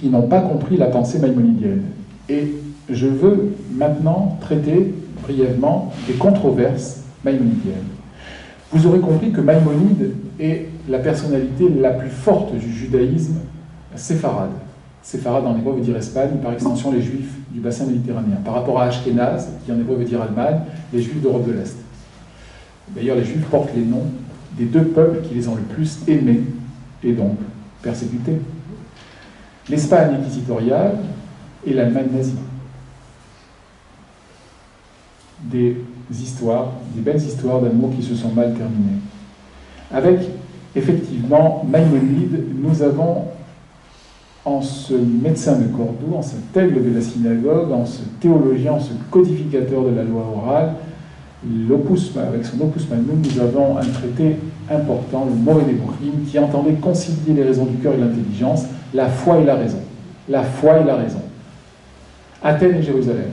qui n'ont pas compris la pensée maïmonidienne. Et je veux maintenant traiter brièvement des controverses maïmonidiennes. Vous aurez compris que Maïmonide est la personnalité la plus forte du judaïsme séfarade. Séfarade en hébreu veut dire Espagne, par extension les juifs du bassin méditerranéen. Par rapport à Ashkénaze, qui en hébreu veut dire Allemagne, les juifs d'Europe de l'Est. D'ailleurs, les juifs portent les noms des deux peuples qui les ont le plus aimés et donc persécutés. L'Espagne inquisitoriale et l'Allemagne nazie. Des histoires, des belles histoires d'amour qui se sont mal terminées. Avec, effectivement, Maïmonide, nous avons en ce médecin de Cordoue, en cet aigle de la synagogue, en ce théologien, en ce codificateur de la loi orale, avec son opus magnum, nous avons un traité important, le Moreh Nebuchim, qui entendait concilier les raisons du cœur et l'intelligence, la foi et la raison. La foi et la raison. Athènes et Jérusalem.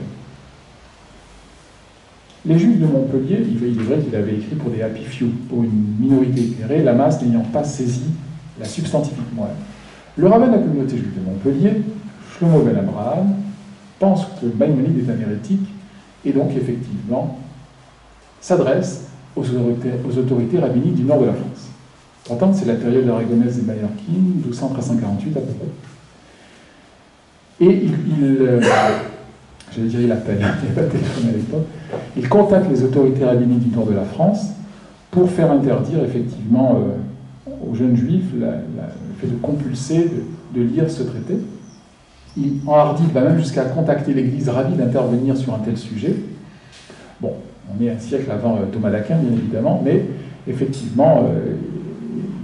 Les Juifs de Montpellier, il est vrai qu'il avait écrit pour des happy few, pour une minorité éclairée, la masse n'ayant pas saisi la substantifique moelle. Le rabbin de la communauté juive de Montpellier, Shlomo ben Abraham, pense que Maïmonide est un hérétique et donc effectivement s'adresse aux autorités rabbiniques du nord de la France. Pourtant, c'est la période aragonaise des Mallorquines, 1200-1348 à peu près. Et j'allais dire il appelle, il n'y avait pas de téléphone à l'époque, il contacte les autorités rabbiniques du nord de la France pour faire interdire effectivement aux jeunes juifs le fait de compulser de lire ce traité. Il enhardit même jusqu'à contacter l'église ravie d'intervenir sur un tel sujet. Bon, on est un siècle avant Thomas d'Aquin, bien évidemment, mais effectivement,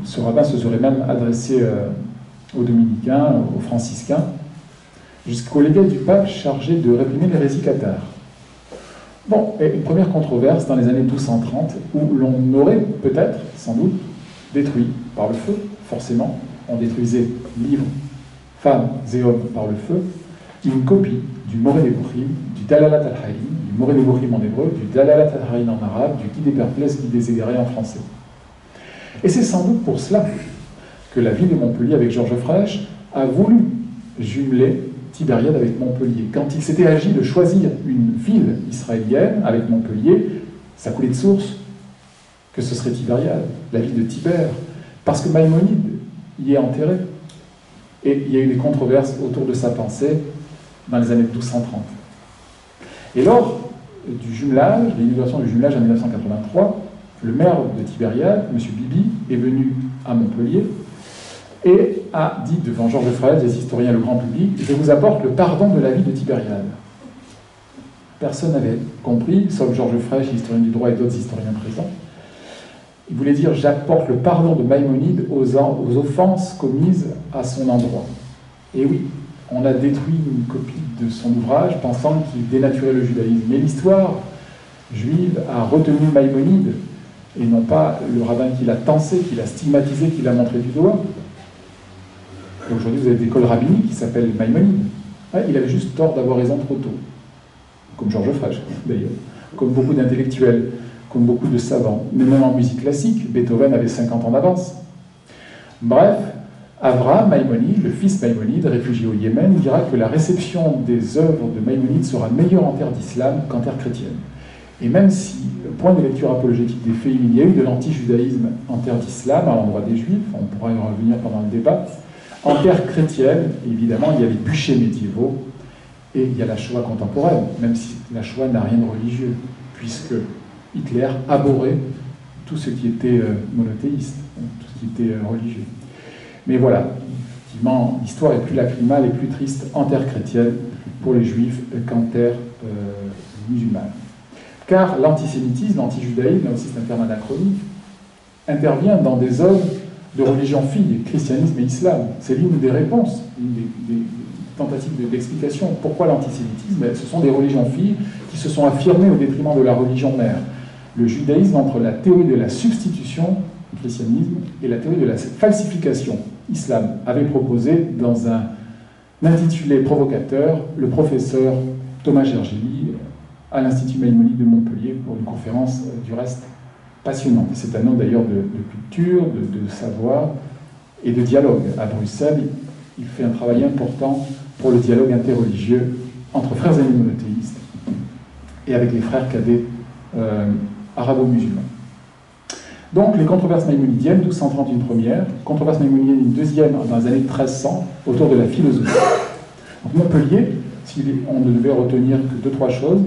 ce rabbin se serait même adressé aux dominicains, aux franciscains, jusqu'au légat du pape chargé de réprimer l'hérésie cathare. Bon, et une première controverse dans les années 1230, où l'on aurait peut-être, sans doute, détruit par le feu, forcément, on détruisait livres, femmes et hommes par le feu, une copie du Moré Nebuchim, du Dalalat al-Haïm, du Moré Nebuchim en hébreu, du Dalalat al-Haïm en arabe, du Guide des perplexes, Guide des égarés en français. Et c'est sans doute pour cela que la ville de Montpellier, avec Georges Frêche, a voulu jumeler Tibériade avec Montpellier. Quand il s'était agi de choisir une ville israélienne avec Montpellier, ça coulait de source que ce serait Tibériade, la ville de Tibère, parce que Maïmonide y est enterré. Et il y a eu des controverses autour de sa pensée dans les années 1230. Et lors du jumelage, l'inauguration du jumelage en 1983, le maire de Tibériade, M. Bibi, est venu à Montpellier et a dit devant Georges Frêche, les historiens et le grand public, « Je vous apporte le pardon de la ville de Tibériade ». Personne n'avait compris, sauf Georges Frêche, historien du droit, et d'autres historiens présents. Il voulait dire « J'apporte le pardon de Maïmonide aux offenses commises à son endroit ». Et oui, on a détruit une copie de son ouvrage pensant qu'il dénaturait le judaïsme. Mais l'histoire juive a retenu Maïmonide, et non pas le rabbin qui l'a tensé, qui l'a stigmatisé, qui l'a montré du doigt. Aujourd'hui, vous avez des écoles rabbiniques qui s'appellent Maïmonide. Ouais, il avait juste tort d'avoir raison trop tôt. Comme Georges Frêche, d'ailleurs. Comme beaucoup d'intellectuels, comme beaucoup de savants. Mais même en musique classique, Beethoven avait 50 ans d'avance. Bref, Avraham Maïmonide, le fils Maïmonide, réfugié au Yémen, dira que la réception des œuvres de Maïmonide sera meilleure en terre d'islam qu'en terre chrétienne. Et même si, point de lecture apologétique des faits, il y a eu de l'anti-judaïsme en terre d'islam, à l'endroit des juifs, on pourra y revenir pendant le débat, en terre chrétienne, évidemment, il y a les bûchers médiévaux et il y a la Shoah contemporaine, même si la Shoah n'a rien de religieux, puisque Hitler abhorrait tout ce qui était monothéiste, tout ce qui était religieux. Mais voilà, effectivement, l'histoire est plus lacrymale et plus triste en terre chrétienne pour les juifs qu'en terre musulmane. Car l'antisémitisme, l'antijudaïsme, là aussi c'est un terme anachronique, intervient dans des zones de religion fille, christianisme et islam. C'est l'une des réponses, une des tentatives d'explication. Pourquoi l'antisémitisme? Ce sont des religions filles qui se sont affirmées au détriment de la religion mère. Le judaïsme entre la théorie de la substitution, le christianisme, et la théorie de la falsification, islam, avait proposé dans un intitulé provocateur le professeur Thomas Gergely à l'Institut Maïmonide de Montpellier pour une conférence du reste passionnante. C'est un homme d'ailleurs de culture, de savoir et de dialogue. À Bruxelles, il fait un travail important pour le dialogue interreligieux entre frères amis monothéistes et avec les frères cadets arabo-musulmans. Donc les controverses maïmonidiennes, 1230 une première, controverse maïmonidienne une deuxième dans les années 1300 autour de la philosophie. Donc Montpellier, si on ne devait retenir que 2-3 choses,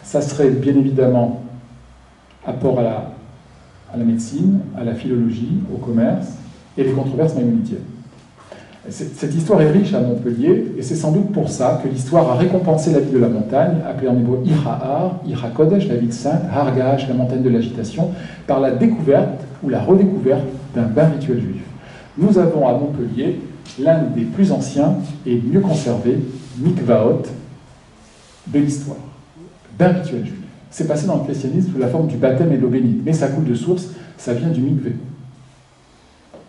ça serait bien évidemment apport à la médecine, à la philologie, au commerce et les controverses maïmonidiennes. Cette histoire est riche à Montpellier et c'est sans doute pour ça que l'histoire a récompensé la vie de la montagne, appelée en hébreu Ira Kodesh, la ville sainte, Har Gash, la montagne de l'agitation, par la découverte ou la redécouverte d'un bain rituel juif. Nous avons à Montpellier l'un des plus anciens et mieux conservés mikvaot de l'histoire. Bain rituel juif. C'est passé dans le christianisme sous la forme du baptême et de l'eau bénite, mais ça coule de source, ça vient du mikvé.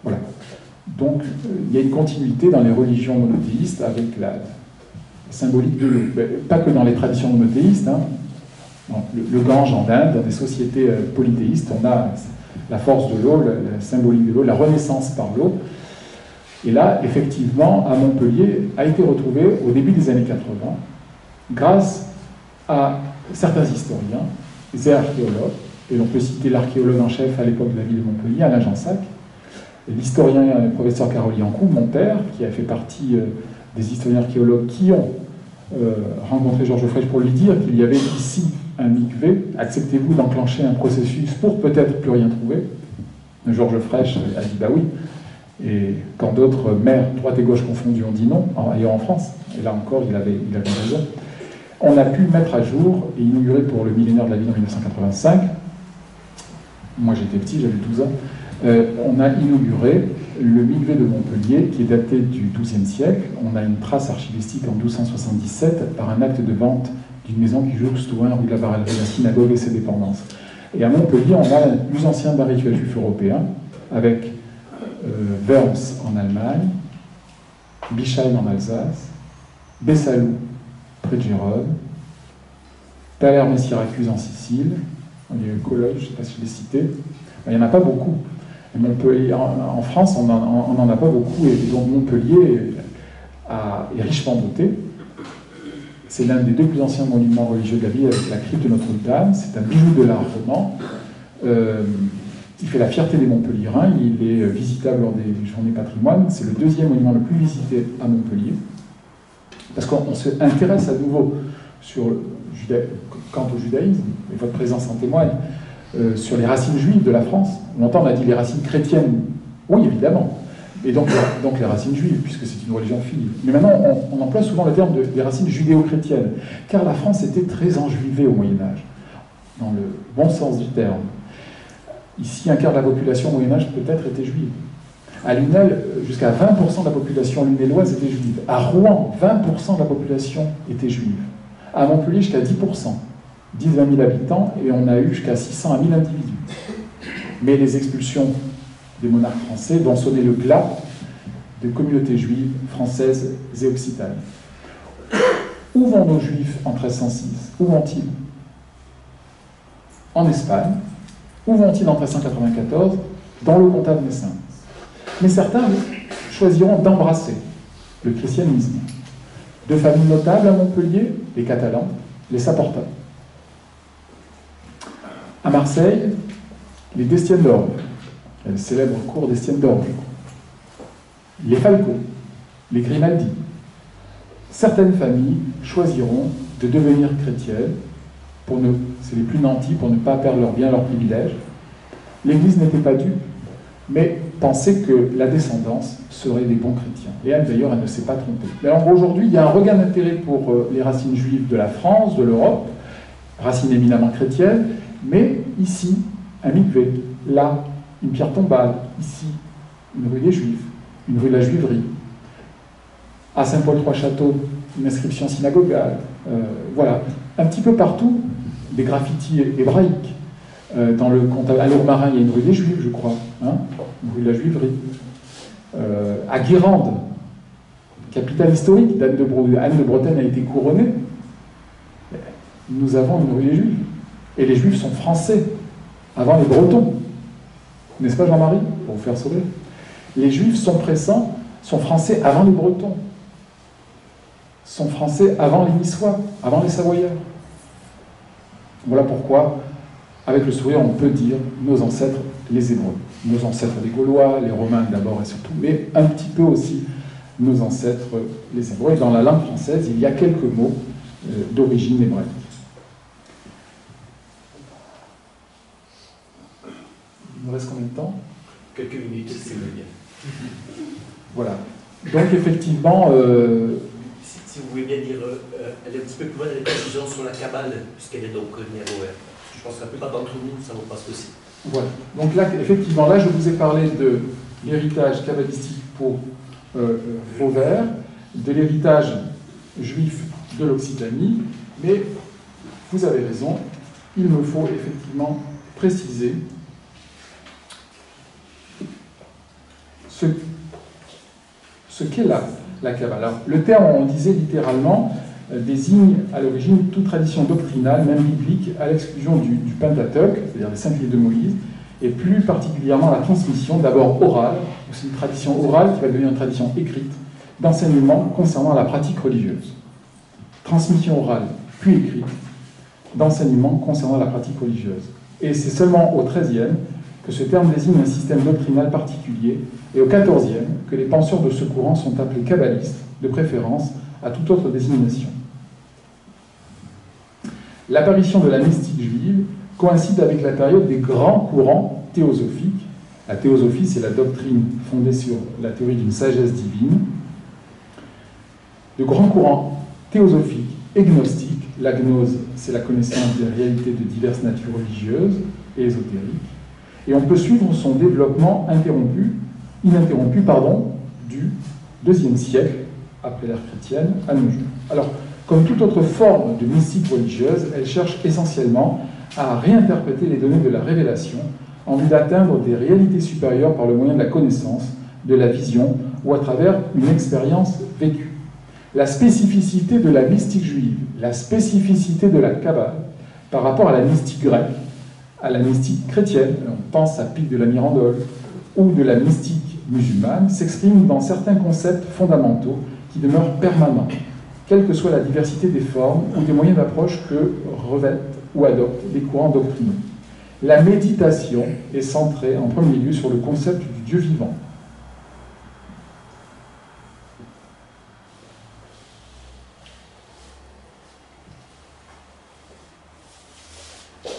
Voilà. Donc, il y a une continuité dans les religions monothéistes avec la symbolique de l'eau. Pas que dans les traditions monothéistes. Hein. Le Gange en Inde, dans des sociétés polythéistes, on a la force de l'eau, la symbolique de l'eau, la renaissance par l'eau. Et là, effectivement, à Montpellier, a été retrouvé au début des années 80, grâce à certains historiens, des archéologues, et on peut citer l'archéologue en chef à l'époque de la ville de Montpellier, Alain Jansac, l'historien et le professeur Carole Yankou, mon père, qui a fait partie des historiens archéologues qui ont rencontré Georges Frêche pour lui dire qu'il y avait ici un mikvé. Acceptez-vous d'enclencher un processus pour peut-être plus rien trouver? Georges Frêche a dit bah oui. Et quand d'autres maires, droite et gauche confondus, ont dit non, ailleurs en France, et là encore, il avait raison, on a pu mettre à jour et inaugurer pour le millénaire de la ville en 1985, moi j'étais petit, j'avais 12 ans, on a inauguré le mikvé de Montpellier, qui est daté du XIIe siècle. On a une trace archivistique en 1277 par un acte de vente d'une maison qui jouxte loin rue de la Barellerie, la synagogue et ses dépendances. Et à Montpellier, on a le plus ancien bar rituel juif européen, avec Worms en Allemagne, Bischheim en Alsace, Bessalou près de Gérone, Palerme et Syracuse en Sicile, il y a eu Cologne, je ne sais pas si je l'ai cité. Il n'y en a pas beaucoup. Et Montpellier, en France, on n'en a pas beaucoup, et donc Montpellier est richement doté. C'est l'un des deux plus anciens monuments religieux de la ville, avec la crypte de Notre-Dame. C'est un bijou de l'art roman. Il fait la fierté des Montpelliérains. Il est visitable lors des journées patrimoine. C'est le deuxième monument le plus visité à Montpellier. Parce qu'on s'intéresse à nouveau quant au judaïsme, et votre présence en témoigne, sur les racines juives de la France. Longtemps, on a dit les racines chrétiennes. Oui, évidemment. Et donc les racines juives, puisque c'est une religion fille. Mais maintenant, on emploie souvent le terme des racines judéo-chrétiennes, car la France était très enjuivée au Moyen-Âge, dans le bon sens du terme. Ici, un quart de la population au Moyen-Âge peut-être était juive. À Lunel, jusqu'à 20% de la population lunelloise était juive. À Rouen, 20% de la population était juive. À Montpellier, jusqu'à 10%. 10-20 000 habitants, et on a eu jusqu'à 600 à 1000 individus. Mais les expulsions des monarques français vont sonner le glas de communautés juives françaises et occitanes. Où vont nos juifs en 1306? Où vont-ils? En Espagne. Où vont-ils en 1394? Dans le comtat de Messin. Mais certains choisiront d'embrasser le christianisme. Deux familles notables à Montpellier, les Catalans, les Saporta. À Marseille, les d'Estienne d'Orbe, le célèbre cours d'Estienne d'Orbe, les Falco, les Grimaldi. Certaines familles choisiront de devenir chrétiennes, c'est les plus nantis, pour ne pas perdre leurs biens, leurs privilèges. L'Église n'était pas dupe, mais pensait que la descendance serait des bons chrétiens. Et elle, d'ailleurs, elle ne s'est pas trompée. Mais alors aujourd'hui, il y a un regain d'intérêt pour les racines juives de la France, de l'Europe, racines éminemment chrétiennes, mais ici, un mikvé, là, une pierre tombale, ici, une rue des Juifs, une rue de la Juiverie. À Saint-Paul-Trois-Châteaux, une inscription synagogale. Voilà, un petit peu partout, des graffitis hébraïques. Dans le comté, à Lourmarin, il y a une rue des Juifs, je crois, hein, une rue de la Juiverie. À Guérande, capitale historique d'Anne de Bretagne a été couronnée. Nous avons une rue des Juifs. Et les Juifs sont français, avant les Bretons. N'est-ce pas, Jean-Marie? Pour vous faire sourire. Les Juifs sont français avant les Bretons. Sont français avant les Niçois, avant les Savoyards. Voilà pourquoi, avec le sourire, on peut dire nos ancêtres, les Hébreux. Nos ancêtres, les Gaulois, les Romains d'abord et surtout, mais un petit peu aussi nos ancêtres, les Hébreux. Et dans la langue française, il y a quelques mots d'origine hébraïque. Il nous reste combien de temps? Quelques minutes, c'est bien. Voilà. Donc effectivement... Si vous voulez bien dire, elle est un petit peu plus loin des précisions sur la Kabbale, puisqu'elle est donc néo-ouverte. Je pense que la plupart d'entre nous, ça vous passe aussi. Voilà. Donc là, effectivement, là, je vous ai parlé de l'héritage kabbalistique pour Vauvert, de l'héritage juif de l'Occitanie, mais vous avez raison, il me faut effectivement préciser ce qu'est la Kabbale. Alors, le terme, on disait littéralement, désigne à l'origine toute tradition doctrinale, même biblique, à l'exclusion du Pentateuque, c'est-à-dire les 5 livres de Moïse, et plus particulièrement la transmission, d'abord orale, c'est une tradition orale qui va devenir une tradition écrite, d'enseignement concernant la pratique religieuse. Transmission orale, puis écrite, d'enseignement concernant la pratique religieuse. Et c'est seulement au XIIIe que ce terme désigne un système doctrinal particulier, et au XIVe que les penseurs de ce courant sont appelés kabbalistes, de préférence à toute autre désignation. L'apparition de la mystique juive coïncide avec la période des grands courants théosophiques. La théosophie, c'est la doctrine fondée sur la théorie d'une sagesse divine. De grands courants théosophiques et gnostiques. La gnose, c'est la connaissance des réalités de diverses natures religieuses et ésotériques. Et on peut suivre son développement ininterrompu du IIe siècle, après l'ère chrétienne, à nos jours. Alors, comme toute autre forme de mystique religieuse, elle cherche essentiellement à réinterpréter les données de la révélation en vue d'atteindre des réalités supérieures par le moyen de la connaissance, de la vision ou à travers une expérience vécue. La spécificité de la mystique juive, la spécificité de la Kabbale par rapport à la mystique grecque, à la mystique chrétienne, on pense à Pic de la Mirandole, ou de la mystique musulmane, s'exprime dans certains concepts fondamentaux qui demeurent permanents, quelle que soit la diversité des formes ou des moyens d'approche que revêtent ou adoptent les courants doctrinaux. La méditation est centrée en premier lieu sur le concept du Dieu vivant.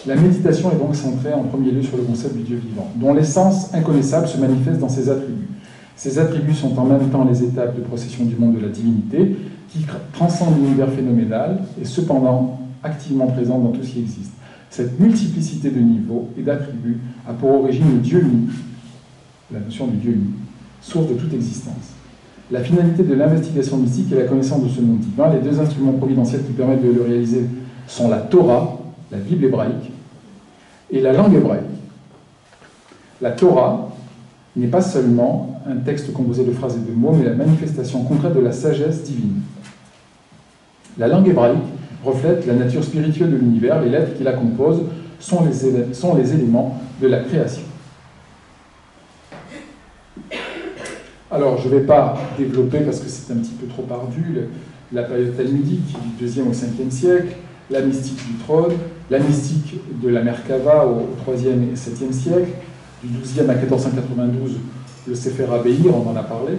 La méditation est donc centrée en premier lieu sur le concept du Dieu vivant, dont l'essence inconnaissable se manifeste dans ses attributs. Ces attributs sont en même temps les étapes de procession du monde de la divinité, qui transcendent l'univers phénoménal et cependant activement présente dans tout ce qui existe. Cette multiplicité de niveaux et d'attributs a pour origine le Dieu uni, la notion du Dieu uni, source de toute existence. La finalité de l'investigation mystique est la connaissance de ce monde divin. Les deux instruments providentiels qui permettent de le réaliser sont la Torah, la Bible hébraïque, et la langue hébraïque. La Torah n'est pas seulement un texte composé de phrases et de mots, mais la manifestation concrète de la sagesse divine. La langue hébraïque reflète la nature spirituelle de l'univers. Les lettres qui la composent sont les éléments de la création. Alors, je ne vais pas développer parce que c'est un petit peu trop ardu la période talmudique du 2e au 5e siècle, la mystique du trône, la mystique de la Merkava au 3e et 7e siècle, du 12e à 1492, le Sefer HaBeir, on en a parlé,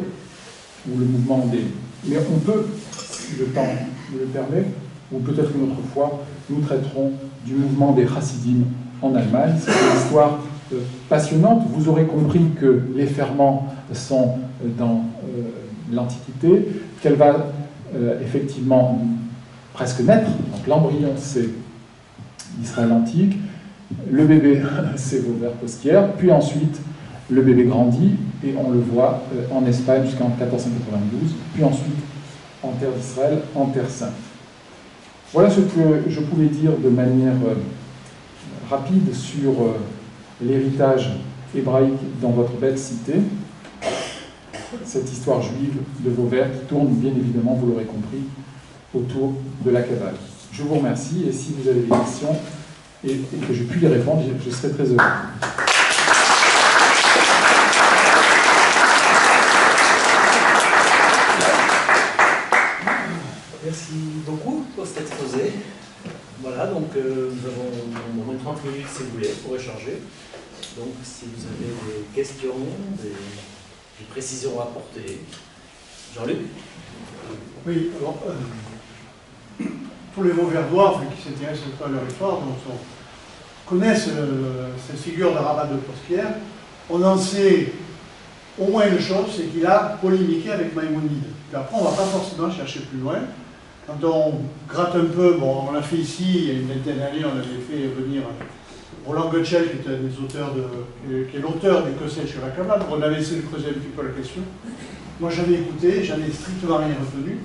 ou le mouvement des... Mais on peut, si le temps me le permet, ou peut-être une autre fois, nous traiterons du mouvement des Chassidim en Allemagne. C'est une histoire passionnante. Vous aurez compris que les ferments sont dans l'Antiquité, qu'elle va effectivement presque naître. Donc l'embryon, c'est l'Israël antique, le bébé, c'est Vauvert-Cosquières, puis ensuite le bébé grandit, et on le voit en Espagne jusqu'en 1492, puis ensuite en terre d'Israël, en terre sainte. Voilà ce que je pouvais dire de manière rapide sur l'héritage hébraïque dans votre belle cité, cette histoire juive de Vauvert qui tourne bien évidemment, vous l'aurez compris, autour de la Kabbale. Je vous remercie et si vous avez des questions et que je puis les répondre, je serai très heureux. Merci beaucoup pour cet exposé. Voilà, donc nous avons au moins 30 minutes si vous voulez pour échanger. Donc si vous avez des questions, des précisions à apporter. Jean-Luc? Oui, alors, tous les Vauverdois qui s'intéressent à leur histoire connaissent cette figure de Rabat de Cosquières. On en sait au moins une chose, c'est qu'il a polémiqué avec Maïmonide. Puis après, on ne va pas forcément chercher plus loin. Quand on gratte un peu, bon, on l'a fait ici, il y a une vingtaine d'années, on avait fait venir Roland Goetschel, qui est un des auteurs qui est l'auteur du Kossel sur la Kabbale. On avait essayé de creuser un petit peu la question. Moi, j'avais écouté, j'en ai strictement rien retenu.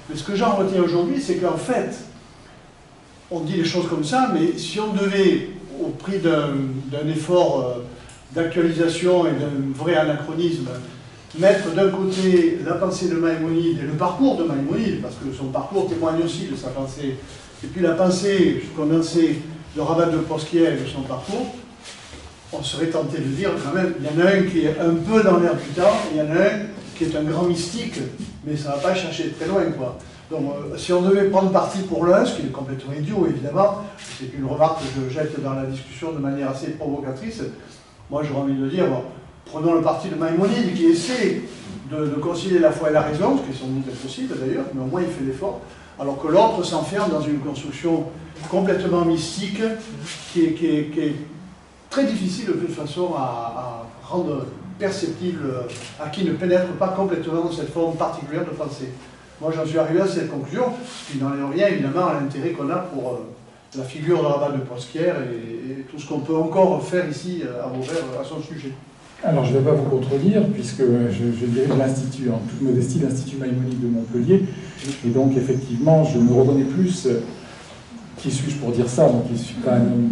Mais ce que j'en retiens aujourd'hui, c'est qu'en fait, on dit des choses comme ça, mais si on devait, au prix d'un effort d'actualisation et d'un vrai anachronisme, mettre d'un côté la pensée de Maïmonide et le parcours de Maïmonide, parce que son parcours témoigne aussi de sa pensée, et puis la pensée condensée de Rabat de Cosquières et de son parcours, on serait tenté de dire quand même, il y en a un qui est un peu dans l'air du temps, il y en a un qui est un grand mystique, mais ça ne va pas chercher très loin, quoi. Donc, si on devait prendre parti pour l'un, ce qui est complètement idiot, évidemment, c'est une remarque que je jette dans la discussion de manière assez provocatrice, moi j'aurais envie de dire, bon, prenons le parti de Maïmonide qui essaie de concilier la foi et la raison, ce qui est sans doute possible d'ailleurs, mais au moins il fait l'effort, alors que l'autre s'enferme dans une construction complètement mystique qui est très difficile de toute façon à rendre perceptible à qui ne pénètre pas complètement dans cette forme particulière de pensée. Moi j'en suis arrivé à cette conclusion, ce qui n'enlève rien évidemment à l'intérêt qu'on a pour la figure de Rabat de Posquière et tout ce qu'on peut encore faire ici à Vauvert à son sujet. Alors, je ne vais pas vous contredire, puisque je dirige l'Institut, en toute modestie, l'Institut Maïmonide de Montpellier. Et donc, effectivement, je me reconnais plus, qui suis-je pour dire ça, donc je ne suis pas un homme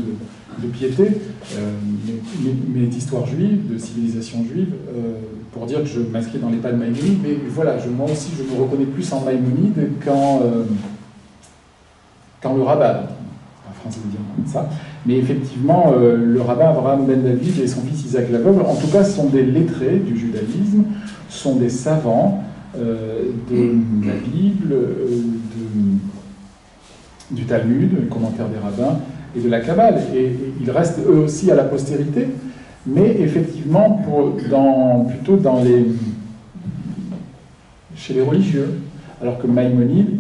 de piété, mais d'histoire juive, de civilisation juive, pour dire que je m'inscris dans les pas de Maïmonide. Mais voilà, moi aussi, je me reconnais plus en Maïmonide qu'en le Rabat. En France, on dit comme ça. Mais effectivement, le rabbin Abraham Ben David et son fils Isaac l'Aveugle, en tout cas, sont des lettrés du judaïsme, sont des savants de la Bible, du Talmud, le commentaire des rabbins, et de la Kabbale. Et ils restent eux aussi à la postérité, mais effectivement, plutôt chez les religieux. Alors que Maïmonide,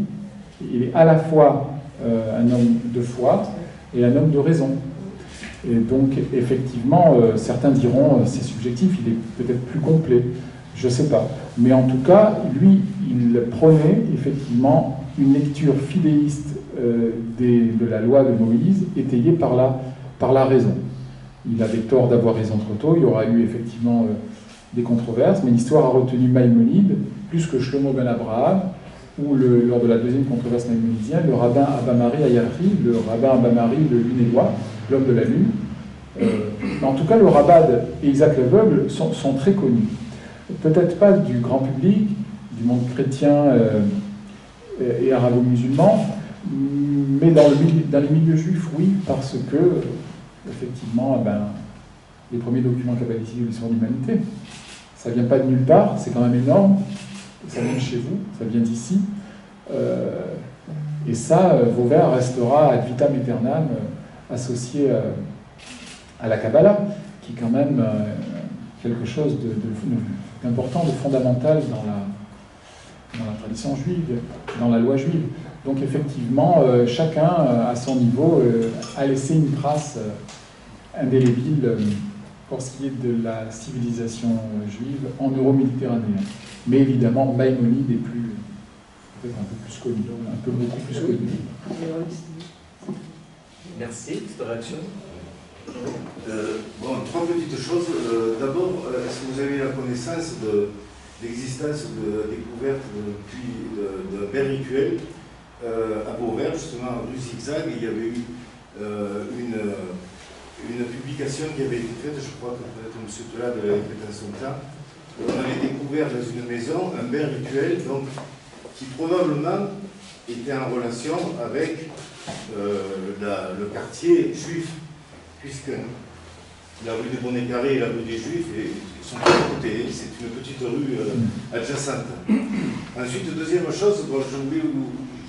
il est à la fois un homme de foi et un homme de raison. Et donc, effectivement, certains diront c'est subjectif, il est peut-être plus complet, je ne sais pas. Mais en tout cas, lui, il prônait effectivement une lecture fidéiste de la loi de Moïse, étayée par la raison. Il avait tort d'avoir raison trop tôt, il y aura eu effectivement des controverses, mais l'histoire a retenu Maïmonide, plus que Shlomo ben Abraham, ou lors de la deuxième controverse maïmonidienne, le rabbin Abba-Mari Ayarri, le rabbin Abba-Mari le lunédois, l'homme de la lune. En tout cas, le Rabbad et Isaac l'Aveugle sont très connus. Peut-être pas du grand public, du monde chrétien et arabo-musulman, mais dans les milieux juifs, oui, parce que, effectivement, les premiers documents kabbalistiques de l'histoire de l'humanité, ça ne vient pas de nulle part, c'est quand même énorme. Ça vient de chez vous, ça vient d'ici. Et ça, Vauvert restera ad vitam aeternam associé à la Kabbalah, qui est quand même quelque chose d'important, de fondamental dans la tradition juive, dans la loi juive. Donc effectivement, chacun, à son niveau, a laissé une trace indélébile pour ce qui est de la civilisation juive en euro-méditerranéen. Mais évidemment, Maïmonide est peut-être un peu plus connu, beaucoup plus connu. Merci, cette réaction. Trois petites choses. D'abord, est-ce que vous avez la connaissance de l'existence de la découverte d'un bain rituel à Vauvert, justement, rue Zigzag? Il y avait eu une publication qui avait été faite, je crois que peut-être M. Telade l'avait fait en son temps. On avait découvert dans une maison un bain rituel donc, qui probablement était en relation avec le quartier juif, puisque la rue des Bonnets-Carrés et la rue des Juifs sont à côté, c'est une petite rue adjacente. Ensuite, deuxième chose, bon,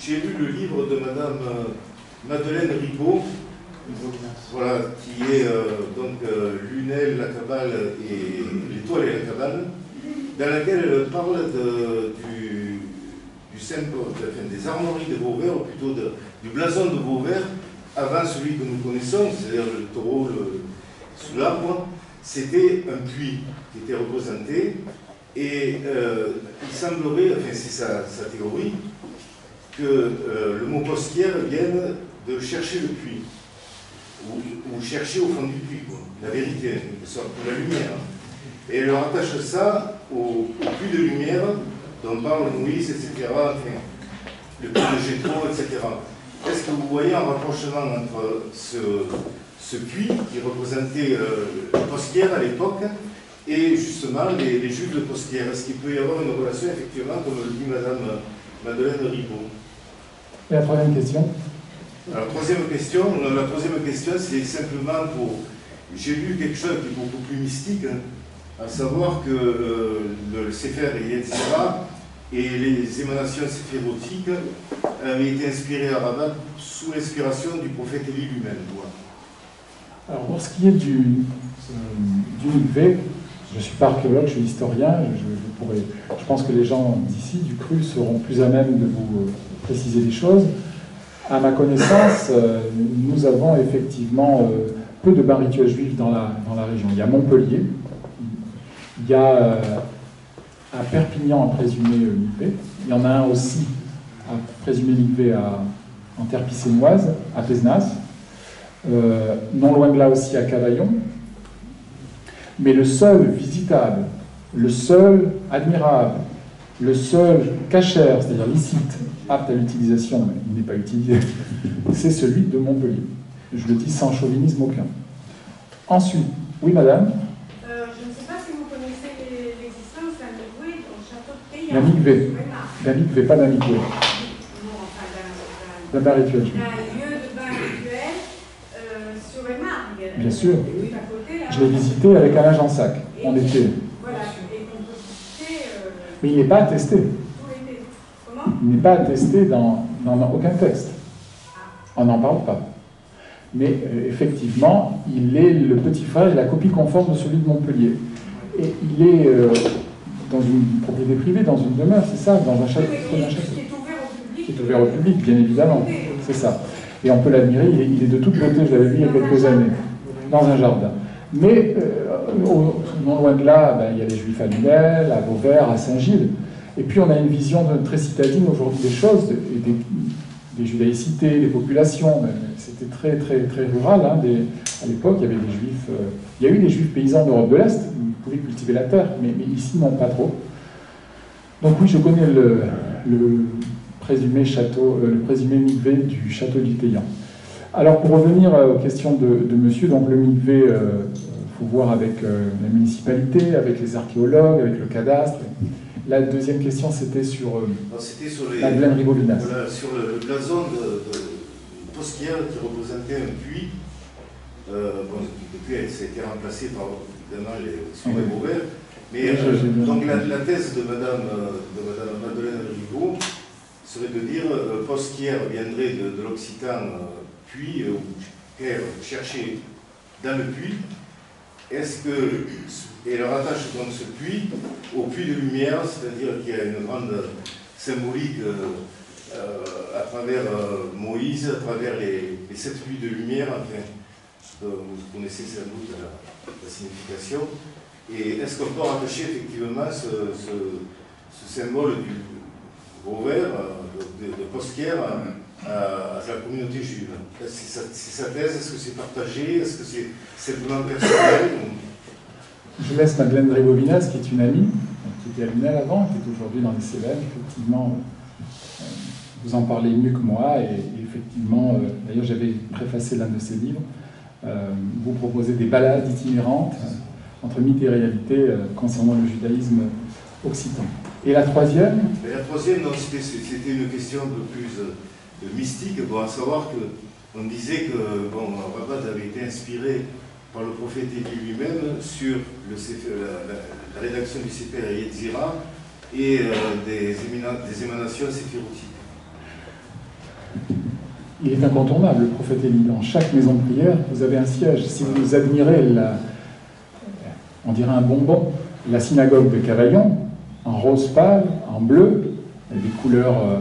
j'ai lu le livre de Madame Madeleine Ribaud, voilà, qui est donc Lunel, la Kabbale et l'étoile et la Kabbale, dans laquelle elle parle du symbole, des armoiries de Vauvert, ou plutôt du blason de Vauvert, avant celui que nous connaissons, c'est-à-dire le taureau sous l'arbre. C'était un puits qui était représenté, et il semblerait, enfin c'est sa théorie, que le mot Posquière vienne de chercher le puits. Ou chercher au fond du puits, quoi. La vérité, pour la lumière. Et elle rattache ça au puits de lumière dont parle Moïse, etc. Enfin, le puits de Jéthro, etc. Est-ce que vous voyez un rapprochement entre ce puits qui représentait Posquière à l'époque et justement les Juifs de Posquière? Est-ce qu'il peut y avoir une relation, effectivement, comme le dit Madame Madeleine Ribaud? Et la troisième question? Alors, la troisième question, c'est simplement pour... J'ai lu quelque chose qui est beaucoup plus mystique, hein, à savoir que le Sefer et Yetzira et les émanations séphérotiques avaient été inspirées à Rabat sous l'inspiration du prophète Élie lui-même. Alors, pour ce qui est du mikvé, je ne suis pas archéologue, je suis historien, je pense que les gens d'ici, du CRU, seront plus à même de vous préciser les choses. À ma connaissance, nous avons effectivement peu de bains rituels juifs dans la région. Il y a Montpellier, il y a à Perpignan, à présumé Mikvé, il y en a un aussi à présumé Mikvé en terre pissénoise, à Pézenas, non loin de là aussi à Cavaillon. Mais le seul visitable, le seul admirable, le seul cachère, c'est-à-dire licite, apte à l'utilisation, mais il n'est pas utilisé, c'est celui de Montpellier. Je le dis sans chauvinisme aucun. Ensuite, oui madame. Je ne sais pas si vous connaissez l'existence d'un mikvé au château de Théillac. La mikvé. La mikvé, pas la mikvé. Non, enfin d'un bain rituel. Un lieu de bain rituel sur les Margues. Bien sûr. Juste à côté, là. Je l'ai visité avec Alain Jansac. On était. Voilà, et qu'on peut visiter. Mais il n'est pas attesté. Tout l'été. Comment? Il n'est pas attesté dans aucun texte. On n'en parle pas. Mais effectivement, il est le petit frère et la copie conforme de celui de Montpellier. Et il est dans une propriété privée, dans une demeure, c'est ça, dans un château. Qui est ouvert au public. Qui est ouvert au public, bien évidemment. C'est ça. Et on peut l'admirer, il est de toute beauté, je l'avais vu il y a quelques années, dans un jardin. Mais non loin de là, il y a les Juifs à Lunel, à Vauvert, à Saint-Gilles. Et puis on a une vision très citadine aujourd'hui des choses, et des judaïcités, des populations. C'était très, très, très rural. Hein, à l'époque, il y avait des Juifs. Il y a eu des Juifs paysans d'Europe de l'Est, ils pouvaient cultiver la terre, mais ici, non, pas trop. Donc oui, je connais le présumé château, le présumé mikvé du château du Théillac. Alors pour revenir aux questions de monsieur, donc le mikvé, faut voir avec la municipalité, avec les archéologues, avec le cadastre. La deuxième question, c'était sur la Glen Ribovinas. Voilà, sur le blason de Posquière qui représentait un puits. Depuis, ça a été remplacé par évidemment sur les Vauvert. Mais donc la thèse de Madame Madeleine Rigaud serait de dire Posquière viendrait de l'occitan puits ou terre cherchée dans le puits. Est-ce que, et le rattache donc ce puits au puits de lumière, c'est-à-dire qu'il y a une grande symbolique à travers Moïse, à travers les 7 puits de lumière, enfin, vous connaissez sans doute la signification. Et est-ce qu'on peut rattacher effectivement ce symbole du Vauvert, de Posquière, à la communauté juive? C'est sa thèse, est-ce que c'est partagé, est-ce que c'est simplement personnel? Je laisse Madeleine Ribovinas, qui est une amie, qui était à Lunel avant, qui est aujourd'hui dans les Cévennes. Effectivement, vous en parlez mieux que moi, et effectivement, d'ailleurs j'avais préfacé l'un de ses livres, vous proposez des balades itinérantes entre mythe et réalité concernant le judaïsme occitan. Et la troisième? La troisième, c'était une question un peu plus mystique, à savoir qu'on disait que Rabat avait été inspiré par le prophète Élie lui-même sur la rédaction du Sefer Yetzira et des émanations séphirotiques. Il est incontournable, le prophète Élie. Dans chaque maison de prière, vous avez un siège. Si vous admirez, on dirait un bonbon, la synagogue de Cavaillon, en rose pâle, en bleu, des couleurs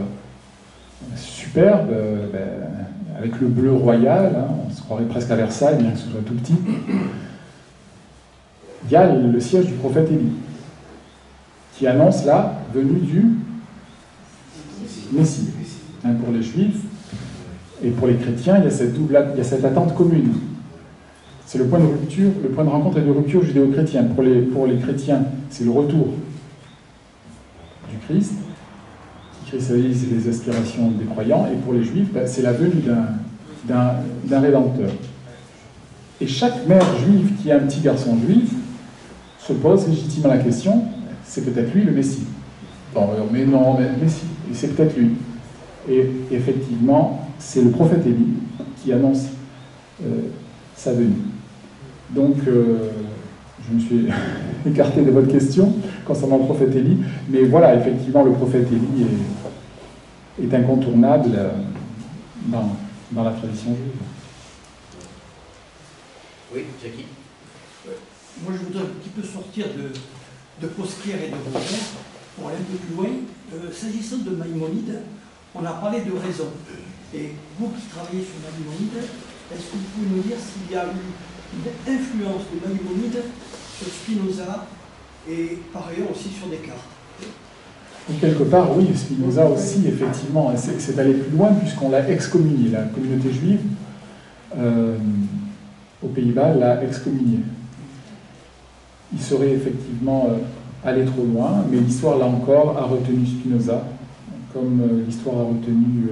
superbes, avec le bleu royal, hein, on se croirait presque à Versailles, bien que ce soit tout petit. Il y a le siège du prophète Élie, qui annonce la venue du Messie. Hein, pour les Juifs et pour les chrétiens, il y a cette attente commune. C'est le point de rupture, le point de rencontre et de rupture judéo-chrétien. Pour les chrétiens, c'est le retour du Christ, qui christianise les aspirations des croyants, et pour les Juifs, c'est la venue d'un Rédempteur. Et chaque mère juive qui a un petit garçon juif se pose légitimement la question, c'est peut-être lui le Messie. Bon, mais non, mais Messie, c'est peut-être lui. Et effectivement, c'est le prophète Élie qui annonce sa venue. Donc, je me suis écarté de votre question concernant le prophète Élie, mais voilà, effectivement, le prophète Élie est incontournable dans la tradition juive. Oui, Jackie. moi je voudrais un petit peu sortir de Posquière et de Vauvert pour aller un peu plus loin. S'agissant de Maïmonide, on a parlé de raison. Et vous qui travaillez sur Maïmonide, est-ce que vous pouvez nous dire s'il y a eu une influence de Maïmonide sur Spinoza et par ailleurs aussi sur Descartes? Donc, quelque part, oui, Spinoza aussi, effectivement, c'est allé plus loin puisqu'on l'a excommunié. La communauté juive aux Pays-Bas l'a excommunié. Il serait effectivement allé trop loin, mais l'histoire, là encore, a retenu Spinoza, comme l'histoire a retenu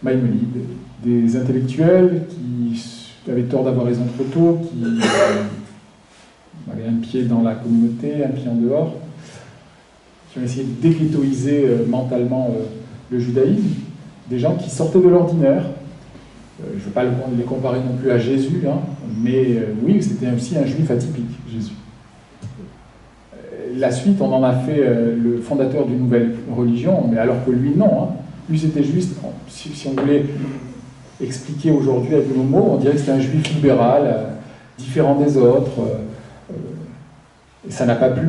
Maïmonide. Des intellectuels qui avaient tort d'avoir raison trop tôt, qui avaient un pied dans la communauté, un pied en dehors, qui ont essayé de déghettoiser mentalement le judaïsme, des gens qui sortaient de l'ordinaire. Je ne veux pas les comparer non plus à Jésus, hein, mais oui, c'était aussi un juif atypique, Jésus. La suite, on en a fait le fondateur d'une nouvelle religion, mais alors que lui, non. Hein. Lui, c'était juste, si on voulait expliquer aujourd'hui avec nos mots, on dirait que c'était un juif libéral, différent des autres. Et ça n'a pas plu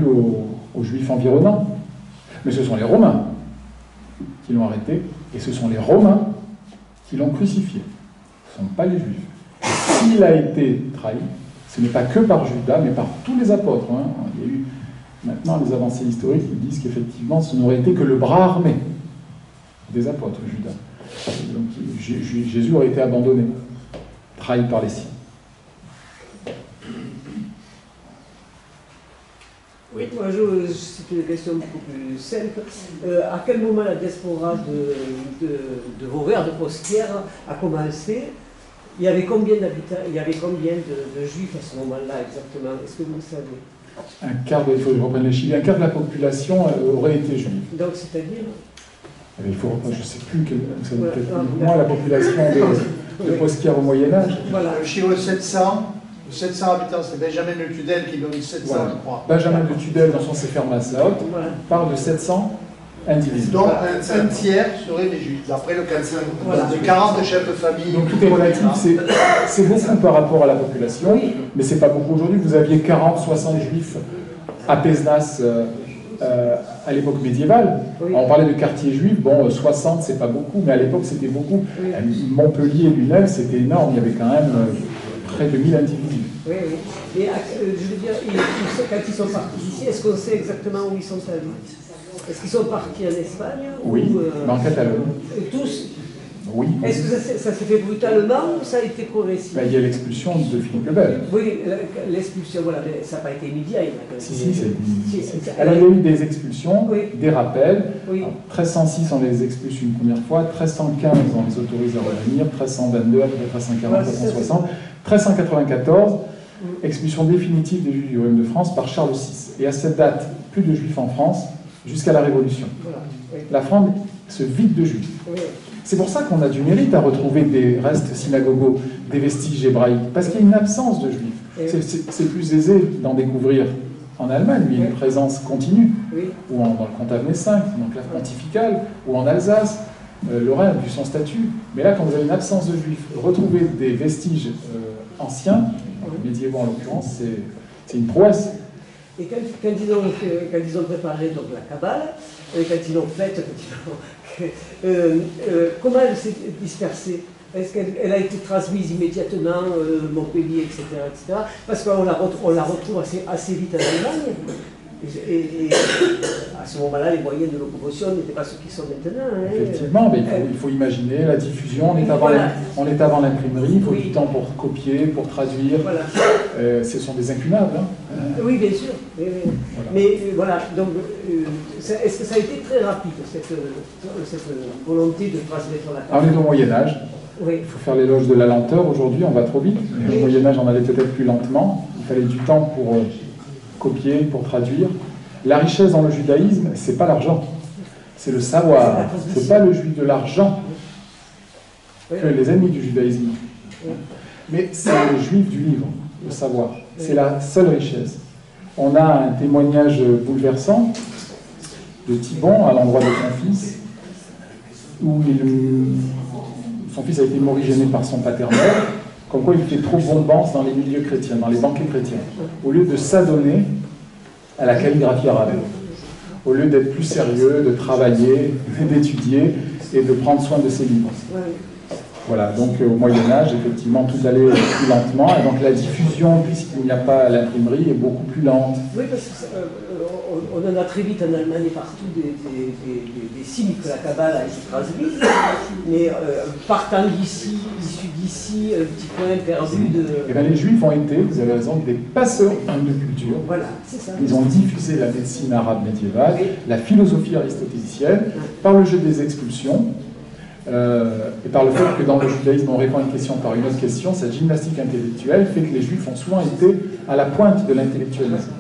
aux juifs environnants. Mais ce sont les Romains qui l'ont arrêté, et ce sont les Romains qui l'ont crucifié. Ce ne sont pas les Juifs. S'il a été trahi, ce n'est pas que par Judas, mais par tous les apôtres. Hein. Il y a eu maintenant les avancées historiques qui disent qu'effectivement, ce n'aurait été que le bras armé des apôtres, Judas. Donc Jésus aurait été abandonné, trahi par les siens. Oui, moi, c'est une question beaucoup plus simple. À quel moment la diaspora de Vauvert, de Posquière, a commencé? Il y avait combien d'habitants, il y avait combien de juifs à ce moment-là exactement? Est-ce que vous le savez? Un quart il faut que je reprenne les chiffres, un quart de la population aurait été juive. Donc, c'est-à-dire? Il faut, je ne sais plus, vous savez peut-être moins la population de Posquière au Moyen-Âge. Voilà. Le chiffre 700 habitants, c'est Benjamin de Tudel qui donne 700, voilà. je crois. Benjamin de Tudel, dans son Sefer Massaot, parle de 700 individus. Donc un tiers serait des juifs, d'après le 400. Voilà. De 40 chefs de famille. Donc tout est relatif, c'est beaucoup par rapport à la population, oui. Mais c'est pas beaucoup aujourd'hui. Vous aviez 40, 60 juifs à Pézenas à l'époque médiévale. Oui. On parlait de quartier juif, bon, 60 c'est pas beaucoup, mais à l'époque c'était beaucoup. Oui. Montpellier lui-même c'était énorme, il y avait quand même près de 1000 individus. Oui, oui. Et je veux dire, quand ils sont partis d'ici, est-ce qu'on sait exactement où ils sont allés? Est-ce qu'ils sont partis en Espagne? Oui, ou, en Catalogne. Tous? Oui. Est-ce que ça s'est fait brutalement ou ça a été progressif? Il y a l'expulsion de Philippe le Bel. Oui, l'expulsion, voilà, mais ça n'a pas été immédiat. Alors, il y a eu des expulsions, oui. Des rappels. Oui. Alors, 1306, on les expulse une première fois, 1315, on les autorise à revenir, 1322, après 1340, voilà, 1360, 1394, expulsion définitive des Juifs du Royaume de France par Charles VI. Et à cette date, plus de Juifs en France jusqu'à la Révolution. Voilà. Oui. La France se vide de Juifs. Oui. C'est pour ça qu'on a du mérite à retrouver des restes synagogaux, des vestiges hébraïques, parce qu'il y a une absence de Juifs. C'est plus aisé d'en découvrir en Allemagne, où il y a une présence continue, ou dans le Comtat V, donc la pontificale, ou en Alsace, Lorraine, vu son statut. Mais là, quand vous avez une absence de Juifs, retrouver des vestiges anciens, médiévaux en l'occurrence, c'est une prouesse. Et quand ils ont préparé donc, la Kabbale, quand ils l'ont faite, comment elle s'est dispersée? Est-ce qu'elle a été transmise immédiatement, Montpellier, etc. Parce qu'on la retrouve assez vite en Allemagne. Et à ce moment-là, les moyens de locomotion n'étaient pas ceux qui sont maintenant. Hein. Effectivement, mais il faut imaginer la diffusion. On est avant l'imprimerie, il faut du temps pour copier, pour traduire. Voilà. Ce sont des incunables. Hein. Oui, bien sûr. Voilà. Mais voilà, donc, est-ce que ça a été très rapide, cette volonté de transmettre la carte? On est au Moyen-Âge. Oui. Il faut faire l'éloge de la lenteur. Aujourd'hui, on va trop vite. Au Moyen-Âge, on allait peut-être plus lentement. Il fallait du temps pour copier, pour traduire. La richesse dans le judaïsme, c'est pas l'argent, c'est le savoir. C'est pas le juif de l'argent que les ennemis du judaïsme. Mais c'est le juif du livre, le savoir. C'est la seule richesse. On a un témoignage bouleversant de Thibon à l'endroit de son fils, où son fils a été morigéné par son paternel. comme quoi il fait trop bombance dans les milieux chrétiens, dans les banquets chrétiens, au lieu de s'adonner à la calligraphie arabe, au lieu d'être plus sérieux, de travailler, d'étudier et de prendre soin de ses livres. Voilà, donc au Moyen-Âge, effectivement, tout allait plus lentement, et donc la diffusion, puisqu'il n'y a pas l'imprimerie, est beaucoup plus lente. Oui, parce qu'on en a très vite en Allemagne et partout des signes que la Kabbale a été transmise, mais partant d'ici, issus d'ici, un petit point perdu de... Et bien les Juifs ont été, vous avez raison, des passeurs de culture. Voilà, c'est ça. Ils ont diffusé la médecine arabe médiévale, la philosophie aristotélicienne, par le jeu des expulsions, et par le fait que dans le judaïsme on répond à une question par une autre question. Cette gymnastique intellectuelle fait que les Juifs ont souvent été à la pointe de l'intellectualisme.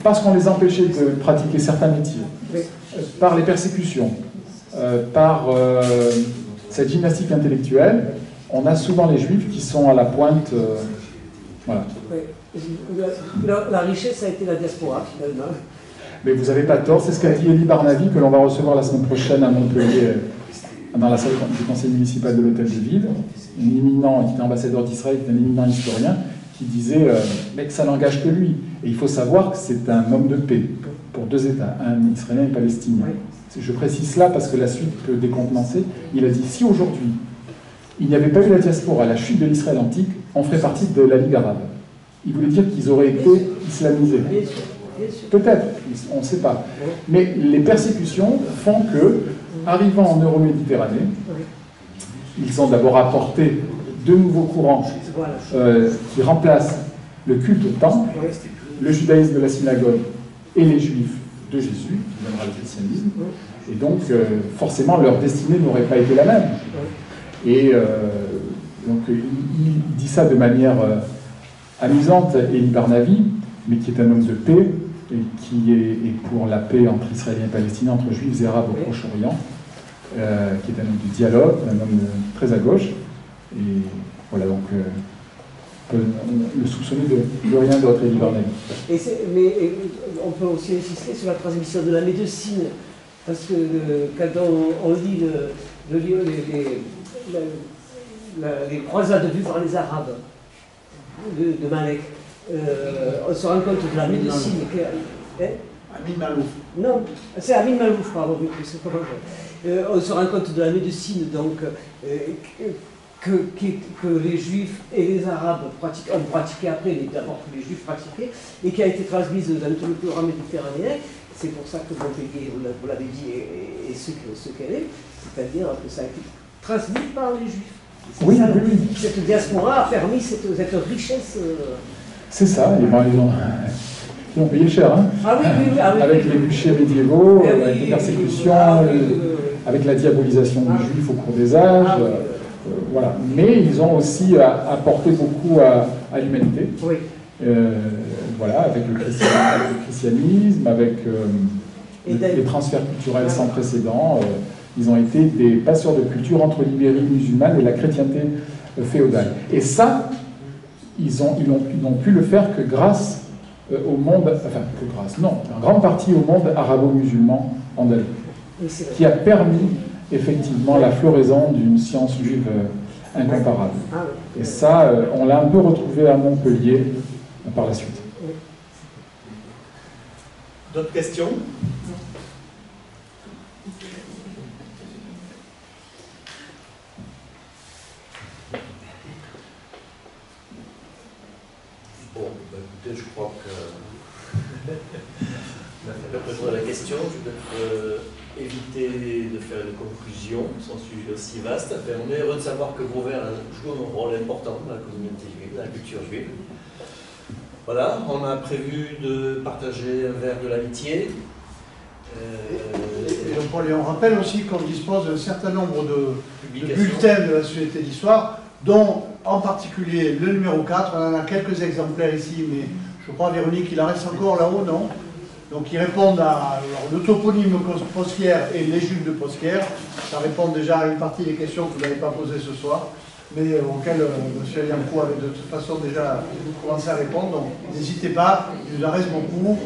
Parce qu'on les empêchait de pratiquer certains métiers, par les persécutions, par cette gymnastique intellectuelle, on a souvent les Juifs qui sont à la pointe. Voilà. La richesse a été la diaspora, finalement. Mais vous n'avez pas tort, c'est ce qu'a dit Elie Barnavi, que l'on va recevoir la semaine prochaine à Montpellier, dans la salle du conseil municipal de l'Hôtel de Ville, un éminent, qui était ambassadeur d'Israël, qui est un éminent historien, qui disait mais que ça n'engage que lui. Et il faut savoir que c'est un homme de paix pour deux États, un Israélien et un Palestinien. Je précise cela parce que la suite peut décontenancer. Il a dit si aujourd'hui il n'y avait pas eu la diaspora, la chute de l'Israël antique, on ferait partie de la Ligue arabe. Il voulait dire qu'ils auraient été islamisés. Peut-être, on ne sait pas. Mais les persécutions font que, arrivant en Euroméditerranée, ils ont d'abord apporté de nouveaux courants qui remplacent le culte au temple, le judaïsme de la synagogue et les juifs de Jésus, qui viendra le christianisme, et donc forcément leur destinée n'aurait pas été la même. Et donc il dit ça de manière amusante, Elie Barnavi, mais qui est un homme de paix, et qui est pour la paix entre Israéliens et Palestiniens, entre Juifs et Arabes au Proche-Orient, qui est un homme de dialogue, un homme très à gauche. Et voilà, donc on peut le soupçonner de rien d'autre, Elie Barnavi. Mais on peut aussi insister sur la transmission de la médecine, parce que quand on lit les croisades vues par les Arabes de Malek, on se rend compte de la médecine. Amin Malouf. Non, c'est Amin Malouf, pardon. On se rend compte de la médecine, donc, que les Juifs et les Arabes ont pratiqué après, mais d'abord que les Juifs pratiquaient, et qui a été transmise dans tout le courant méditerranéen. C'est pour ça que Montpellier, vous l'avez dit, est ce qu'elle est, c'est-à-dire que ça a été transmis par les Juifs. Oui, ça, oui. Cette diaspora a permis cette richesse. C'est ça, ils ont payé cher, hein. Ah oui, avec les bûchers médiévaux, avec les persécutions, avec la diabolisation des Juifs au cours des âges. Voilà. Mais ils ont aussi apporté beaucoup à l'humanité. Oui. Voilà, avec le christianisme, avec les transferts culturels sans précédent. Ils ont été des passeurs de culture entre l'Ibérie musulmane et la chrétienté féodale. Et ça, ils n'ont pu le faire que grâce au monde, enfin, que grâce, non, en grande partie au monde arabo-musulman andalou, qui a permis effectivement la floraison d'une science juive incomparable. Et ça, on l'a un peu retrouvé à Montpellier par la suite. D'autres questions ? Bon, écoutez, je crois que on a fait à peu près le tour de la question. Je vais peut-être éviter de faire une conclusion sur un sujet aussi vaste. Enfin, on est heureux de savoir que Vauvert joue un rôle important dans la communauté juive, dans la culture juive. Voilà, on a prévu de partager un verre de l'amitié. Et on rappelle aussi qu'on dispose d'un certain nombre de bulletins de la Société d'Histoire, dont en particulier le numéro 4. On en a quelques exemplaires ici, mais je crois, Véronique, il en reste encore là-haut, non? Donc ils répondent à le toponyme Posquière et les Juifs de Posquière. Ça répond déjà à une partie des questions que vous n'avez pas posées ce soir, mais auxquelles M. Yankou avait de toute façon déjà commencé à répondre. Donc n'hésitez pas, il en reste beaucoup.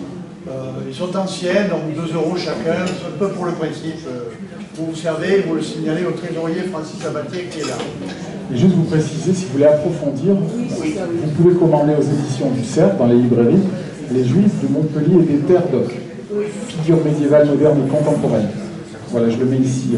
Ils sont anciens, donc 2 € chacun, un peu pour le principe. Vous vous servez, vous le signalez au trésorier Francis Abatier qui est là. Et juste vous préciser, si vous voulez approfondir, Oui. vous pouvez commander aux éditions du Cerf, dans les librairies, Les Juifs de Montpellier et des Terres d'Oc, figures médiévales, modernes et contemporaines. Voilà, je le mets ici.